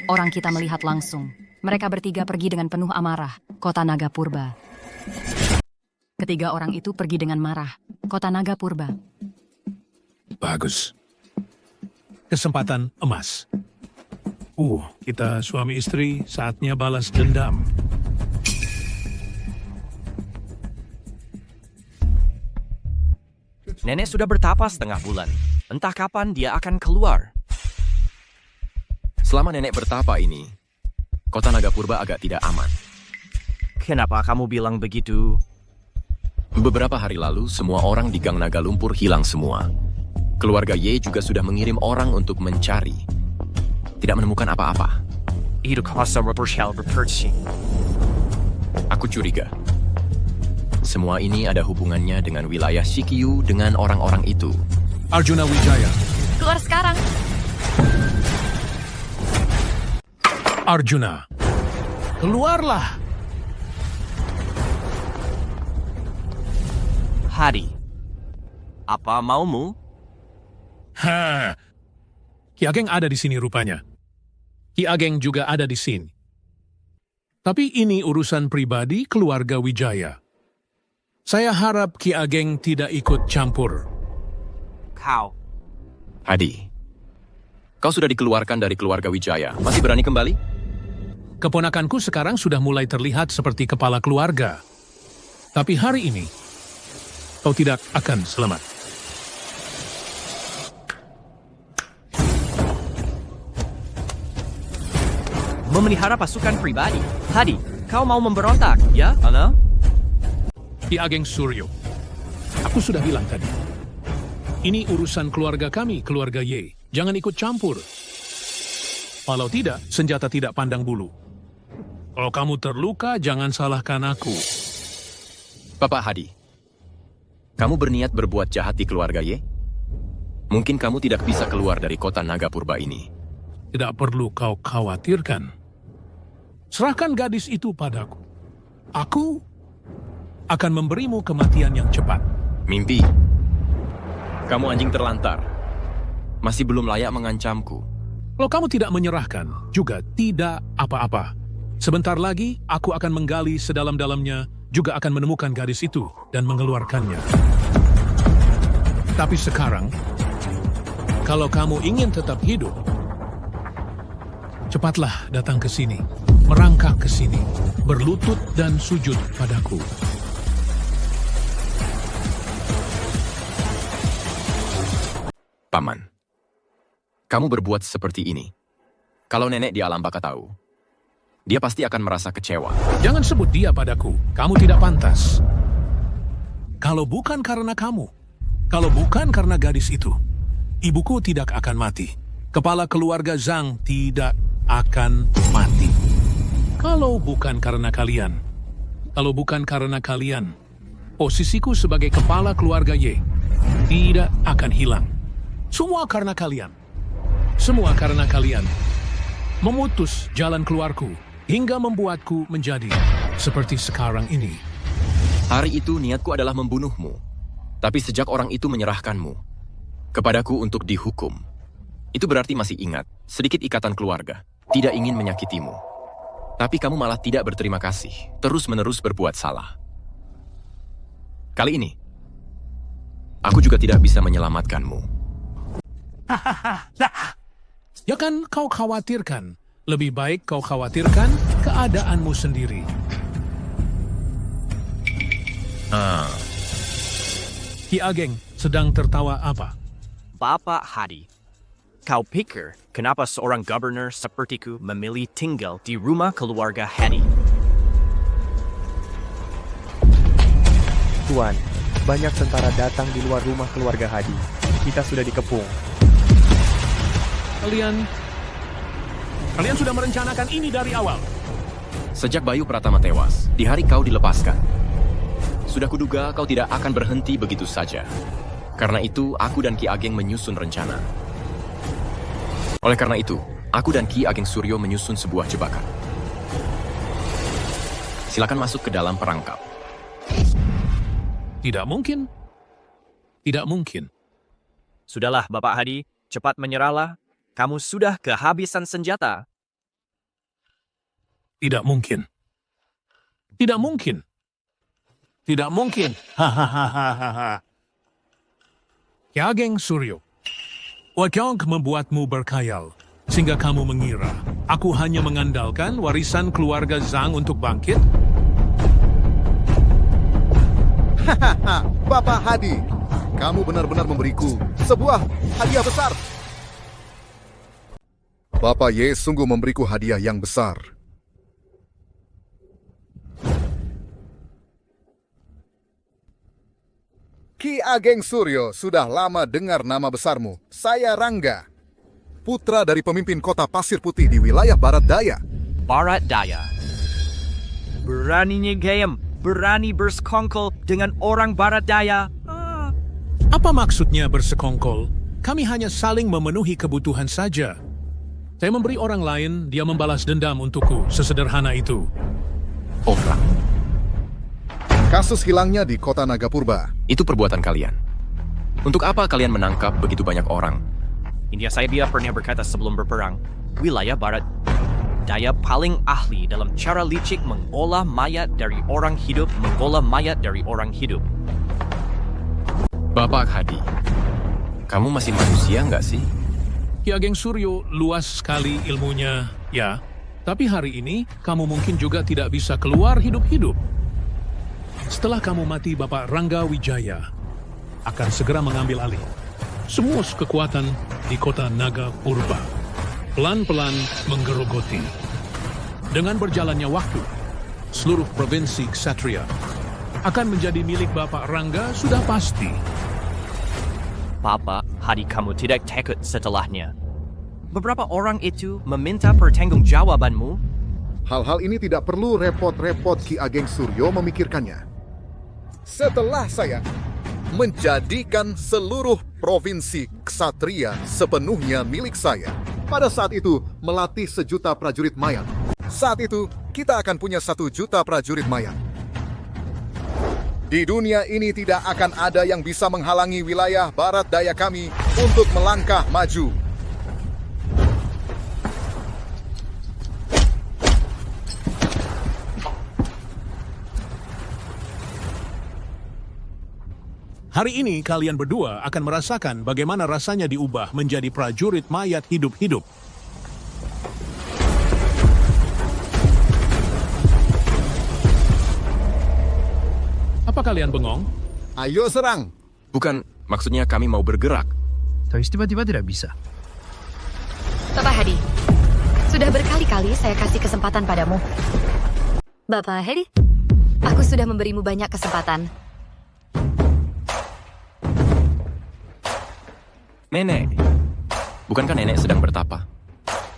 Orang kita melihat langsung. Mereka bertiga pergi dengan penuh amarah, kota Naga Purba. Ketiga orang itu pergi dengan marah, kota Naga Purba. Bagus. Kesempatan emas. Kita suami istri, saatnya balas dendam. Nenek sudah bertapa setengah bulan. Entah kapan dia akan keluar. Selama nenek bertapa ini, kota Naga Purba agak tidak aman. Kenapa kamu bilang begitu? Beberapa hari lalu, semua orang di Gang Naga Lumpur hilang semua. Keluarga Y juga sudah mengirim orang untuk mencari. Tidak menemukan apa-apa. Aku curiga. Semua ini ada hubungannya dengan wilayah Shikyu dengan orang-orang itu. Arjuna Wijaya. Keluar sekarang. Arjuna. Keluarlah. Hari. Apa maumu? Ki Ageng ada di sini rupanya. Ki Ageng juga ada di sini. Tapi ini urusan pribadi keluarga Wijaya. Saya harap Ki Ageng tidak ikut campur. Kau. Hadi, kau sudah dikeluarkan dari keluarga Wijaya. Masih berani kembali? Keponakanku sekarang sudah mulai terlihat seperti kepala keluarga. Tapi hari ini, kau tidak akan selamat. memelihara pasukan pribadi. Hadi, kau mau memberontak, ya, Ana? Ki Ageng Suryo, aku sudah bilang tadi. Ini urusan keluarga kami, keluarga Ye. Jangan ikut campur. Kalau tidak, senjata tidak pandang bulu. Kalau kamu terluka, jangan salahkan aku. Bapak Hadi, kamu berniat berbuat jahat di keluarga Ye? Mungkin kamu tidak bisa keluar dari kota Naga Purba ini. Tidak perlu kau khawatirkan. Serahkan gadis itu padaku. Aku akan memberimu kematian yang cepat. Mimpi. Kamu anjing terlantar. Masih belum layak mengancamku. Kalau kamu tidak menyerahkan, juga tidak apa-apa. Sebentar lagi, aku akan menggali sedalam-dalamnya, juga akan menemukan gadis itu dan mengeluarkannya. Tapi sekarang, kalau kamu ingin tetap hidup, cepatlah datang ke sini, merangkak ke sini, berlutut dan sujud padaku. Paman, kamu berbuat seperti ini. Kalau nenek di alam baka tahu, dia pasti akan merasa kecewa. Jangan sebut dia padaku, kamu tidak pantas. Kalau bukan karena kamu, kalau bukan karena gadis itu, ibuku tidak akan mati. Kepala keluarga Zhang tidak akan mati. Kalau bukan karena kalian, posisiku sebagai kepala keluarga Ye tidak akan hilang. Semua karena kalian memutus jalan keluarku hingga membuatku menjadi seperti sekarang ini. Hari itu niatku adalah membunuhmu. Tapi sejak orang itu menyerahkanmu kepadaku untuk dihukum, itu berarti masih ingat sedikit ikatan keluarga, tidak ingin menyakitimu. Tapi kamu malah tidak berterima kasih, terus-menerus berbuat salah. Kali ini, aku juga tidak bisa menyelamatkanmu. Ya kan kau khawatirkan. Lebih baik kau khawatirkan keadaanmu sendiri. Ki Ageng sedang tertawa apa? Bapak Hadi, kau pikir kenapa seorang gubernur sepertiku memilih tinggal di rumah keluarga Hadi? Tuan, banyak tentara datang di luar rumah keluarga Hadi. Kita sudah dikepung. Kalian sudah merencanakan ini dari awal. Sejak Bayu Pratama tewas, di hari kau dilepaskan, sudah kuduga kau tidak akan berhenti begitu saja. Karena itu, aku dan Ki Ageng menyusun rencana. Oleh karena itu, aku dan Ki Ageng Suryo menyusun sebuah jebakan. Silakan masuk ke dalam perangkap. Tidak mungkin. Tidak mungkin. Sudahlah, Bapak Hadi, cepat menyerahlah. Kamu sudah kehabisan senjata. Tidak mungkin. Tidak mungkin. Tidak mungkin. Hahaha. Ki Ageng Suryo, Wakyong membuatmu berkhayal, sehingga kamu mengira aku hanya mengandalkan warisan keluarga Zhang untuk bangkit? Hahaha, Bapak Hadi, kamu benar-benar memberiku sebuah hadiah besar. Bapak Ye sungguh memberiku hadiah yang besar. Ki Ageng Suryo, sudah lama dengar nama besarmu. Saya Rangga, putra dari pemimpin kota Pasir Putih di wilayah Barat Daya. Barat Daya. Beraninya Gayam, berani bersekongkol dengan orang Barat Daya. Apa maksudnya bersekongkol? Kami hanya saling memenuhi kebutuhan saja. Saya memberi orang lain, dia membalas dendam untukku. Sesederhana itu. Orang. Kasus hilangnya di kota Naga Purba. Itu perbuatan kalian. Untuk apa kalian menangkap begitu banyak orang? India Saibia pernah berkata sebelum berperang, wilayah Barat Daya paling ahli dalam cara licik mengolah mayat dari orang hidup, Bapak Hadi, kamu masih manusia nggak sih? Ki Ageng Suryo luas sekali ilmunya, ya. Tapi hari ini, kamu mungkin juga tidak bisa keluar hidup-hidup. Setelah kamu mati, Bapak Rangga Wijaya akan segera mengambil alih semua kekuatan di kota Naga Purba. Pelan-pelan menggerogoti. Dengan berjalannya waktu, seluruh provinsi Ksatria akan menjadi milik Bapak Rangga sudah pasti. Bapak, hari kamu tidak takut setelahnya. Beberapa orang itu meminta pertanggungjawabanmu. Hal-hal ini tidak perlu repot-repot Ki Ageng Suryo memikirkannya. Setelah saya menjadikan seluruh provinsi Ksatria sepenuhnya milik saya, pada saat itu melatih 1 juta prajurit mayat. Saat itu kita akan punya 1 juta prajurit mayat. Di dunia ini tidak akan ada yang bisa menghalangi wilayah barat daya kami untuk melangkah maju. Hari ini kalian berdua akan merasakan bagaimana rasanya diubah menjadi prajurit mayat hidup-hidup. Apa kalian bengong? Ayo serang. Bukan, maksudnya kami mau bergerak. Tapi tiba-tiba tidak bisa. Bapak Hadi, sudah berkali-kali saya kasih kesempatan padamu. Bapak Hadi, aku sudah memberimu banyak kesempatan. Nenek, bukankah nenek sedang bertapa?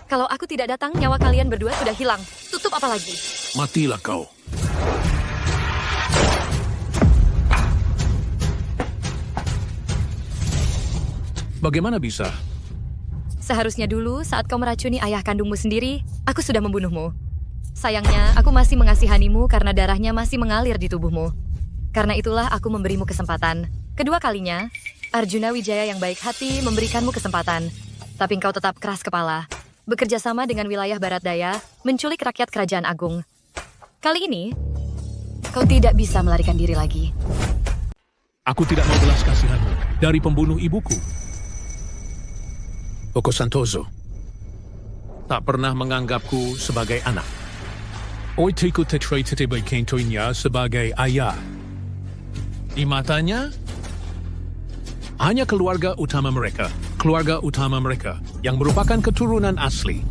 Kalau aku tidak datang, nyawa kalian berdua sudah hilang. Tutup apa lagi? Matilah kau. Bagaimana bisa? Seharusnya dulu saat kau meracuni ayah kandungmu sendiri, aku sudah membunuhmu. Sayangnya, aku masih mengasihanimu karena darahnya masih mengalir di tubuhmu. Karena itulah aku memberimu kesempatan. Kedua kalinya, Arjuna Wijaya yang baik hati memberikanmu kesempatan. Tapi engkau tetap keras kepala, bekerja sama dengan wilayah barat daya, menculik rakyat kerajaan agung. Kali ini, kau tidak bisa melarikan diri lagi. Aku tidak mau belas kasihanmu dari pembunuh ibuku. Oko Santoso tak pernah menganggapku sebagai anak. Oitiku tetretete kentoinya sebagai ayah. Di matanya, hanya keluarga utama mereka yang merupakan keturunan asli.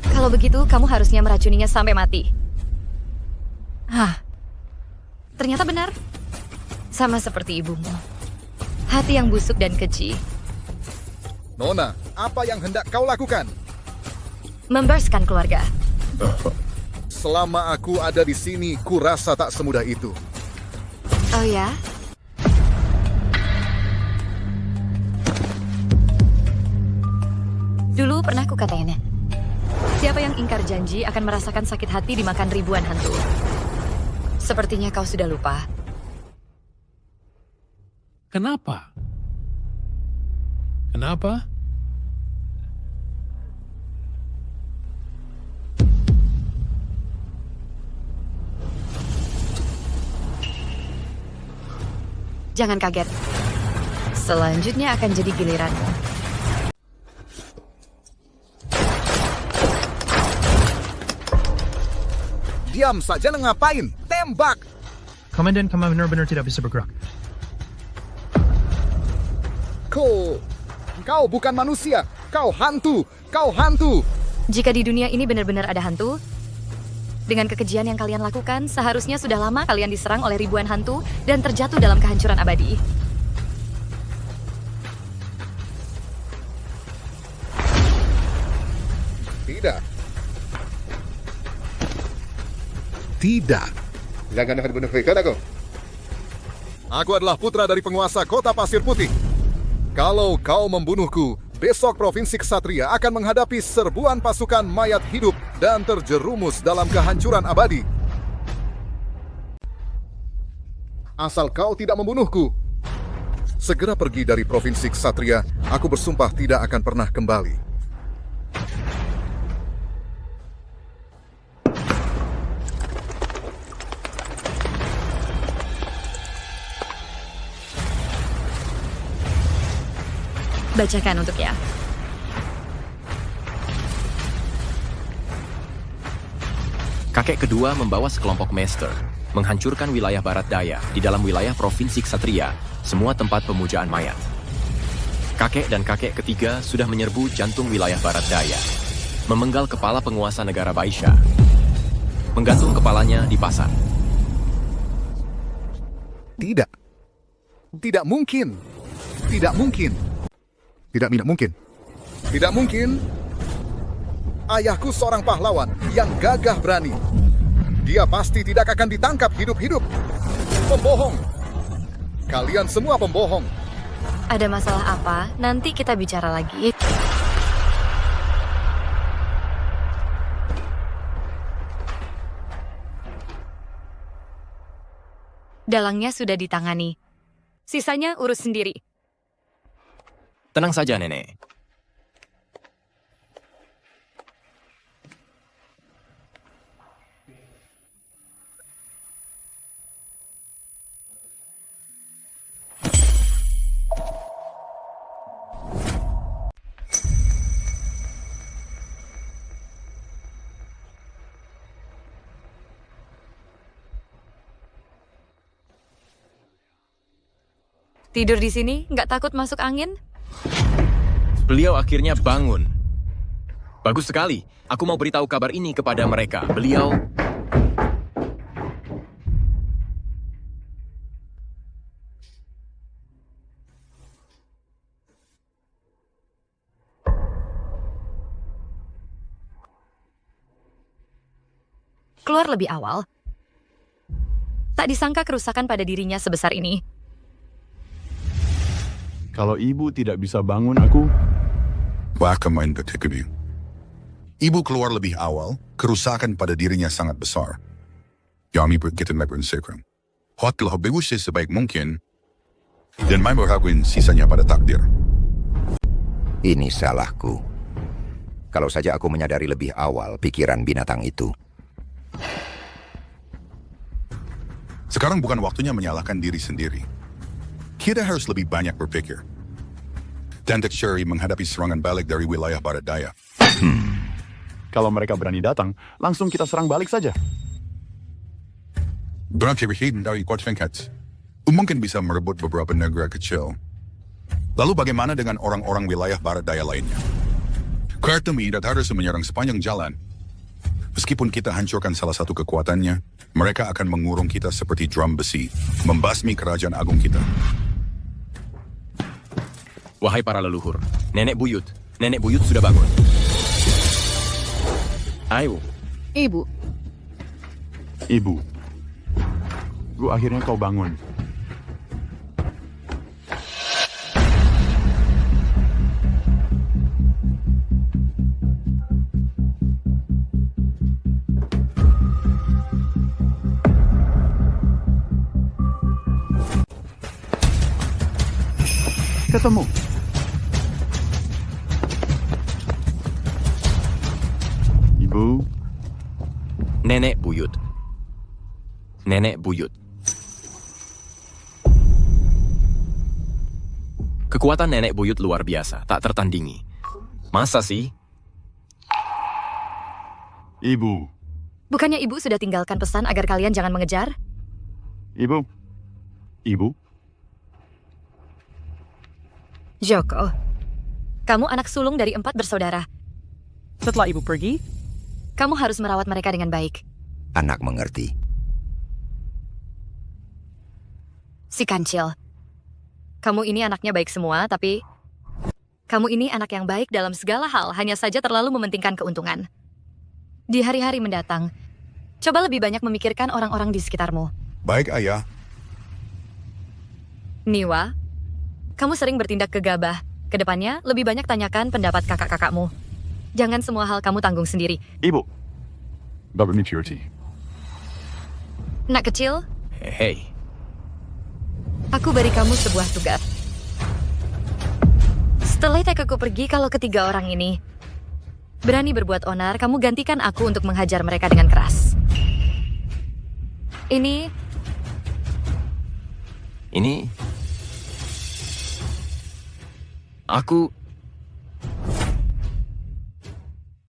Kalau begitu, kamu harusnya meracuninya sampai mati. Ternyata benar. Sama seperti ibumu. Hati yang busuk dan keji. Nona, apa yang hendak kau lakukan? Memberskan keluarga. Selama aku ada di sini, kurasa tak semudah itu. Oh ya? Dulu pernah kukatanya, siapa yang ingkar janji akan merasakan sakit hati dimakan ribuan hantu. Sepertinya kau sudah lupa. Kenapa? Kenapa? Jangan kaget. Selanjutnya akan jadi giliranmu. Diam saja, ngapain? Tembak! Komandan benar-benar tidak bisa bergerak. Kau bukan manusia. Kau hantu. Kau hantu. Jika di dunia ini benar-benar ada hantu, dengan kekejian yang kalian lakukan, seharusnya sudah lama kalian diserang oleh ribuan hantu dan terjatuh dalam kehancuran abadi. Tidak. Aku adalah putra dari penguasa kota Pasir Putih. Kalau kau membunuhku, besok Provinsi Ksatria akan menghadapi serbuan pasukan mayat hidup dan terjerumus dalam kehancuran abadi. Asal kau tidak membunuhku, segera pergi dari Provinsi Ksatria. Aku bersumpah tidak akan pernah kembali. Bacakan untuknya. Kakek kedua membawa sekelompok maester, menghancurkan wilayah barat daya di dalam wilayah Provinsi Ksatria, semua tempat pemujaan mayat. Kakek dan kakek ketiga sudah menyerbu jantung wilayah barat daya, memenggal kepala penguasa negara Baisha, menggantung kepalanya di pasar. Tidak. Tidak mungkin. Tidak mungkin. Tidak mungkin. Tidak mungkin. Ayahku seorang pahlawan yang gagah berani. Dia pasti tidak akan ditangkap hidup-hidup. Pembohong. Kalian semua pembohong. Ada masalah apa? Nanti kita bicara lagi. Dalangnya sudah ditangani. Sisanya urus sendiri. Tenang saja, Nenek. Tidur di sini, nggak takut masuk angin? Beliau akhirnya bangun. Bagus sekali. Aku mau beritahu kabar ini kepada mereka. Beliau... Keluar lebih awal. Tak disangka kerusakan pada dirinya sebesar ini. Kalau ibu tidak bisa bangun aku... Baka main detektif. Ibu keluar lebih awal, kerusakan pada dirinya sangat besar. Kami berkita bersekram. Hotlah bagusnya sebaik mungkin, dan main berhakuin sisanya pada takdir. Ini salahku. Kalau saja aku menyadari lebih awal pikiran binatang itu. Sekarang bukan waktunya menyalahkan diri sendiri. Kita harus lebih banyak berpikir. Tante Cherry menghadapi serangan balik dari wilayah barat daya. Kalau mereka berani datang, langsung kita serang balik saja. Berarti dari Kuat Venkat, mungkin bisa merebut beberapa negara kecil. Lalu bagaimana dengan orang-orang wilayah barat daya lainnya? Kartemi tidak harus menyerang sepanjang jalan. Meskipun kita hancurkan salah satu kekuatannya, mereka akan mengurung kita seperti drum besi, membasmi kerajaan agung kita. Wahai para leluhur, Nenek Buyut sudah bangun. Ayo. Ibu. Ibu. Akhirnya kau bangun. Ketemu. Ibu. Nenek Buyut. Kekuatan Nenek Buyut luar biasa, tak tertandingi. Masa sih? Ibu. Bukannya ibu sudah tinggalkan pesan agar kalian jangan mengejar? Ibu. Joko, kamu anak sulung dari 4 bersaudara. Setelah ibu pergi, kamu harus merawat mereka dengan baik. Anak mengerti. Si Kancil, kamu ini anaknya baik semua, tapi kamu ini anak yang baik dalam segala hal, hanya saja terlalu mementingkan keuntungan. Di hari-hari mendatang, coba lebih banyak memikirkan orang-orang di sekitarmu. Baik, Ayah. Niwa, kamu sering bertindak gegabah. Kedepannya, lebih banyak tanyakan pendapat kakak-kakakmu. Jangan semua hal kamu tanggung sendiri. Ibu. Bapak Purity. Nak kecil, Hei. aku beri kamu sebuah tugas. Setelah aku pergi, kalau ketiga orang ini berani berbuat onar, kamu gantikan aku untuk menghajar mereka dengan keras. Ini... Aku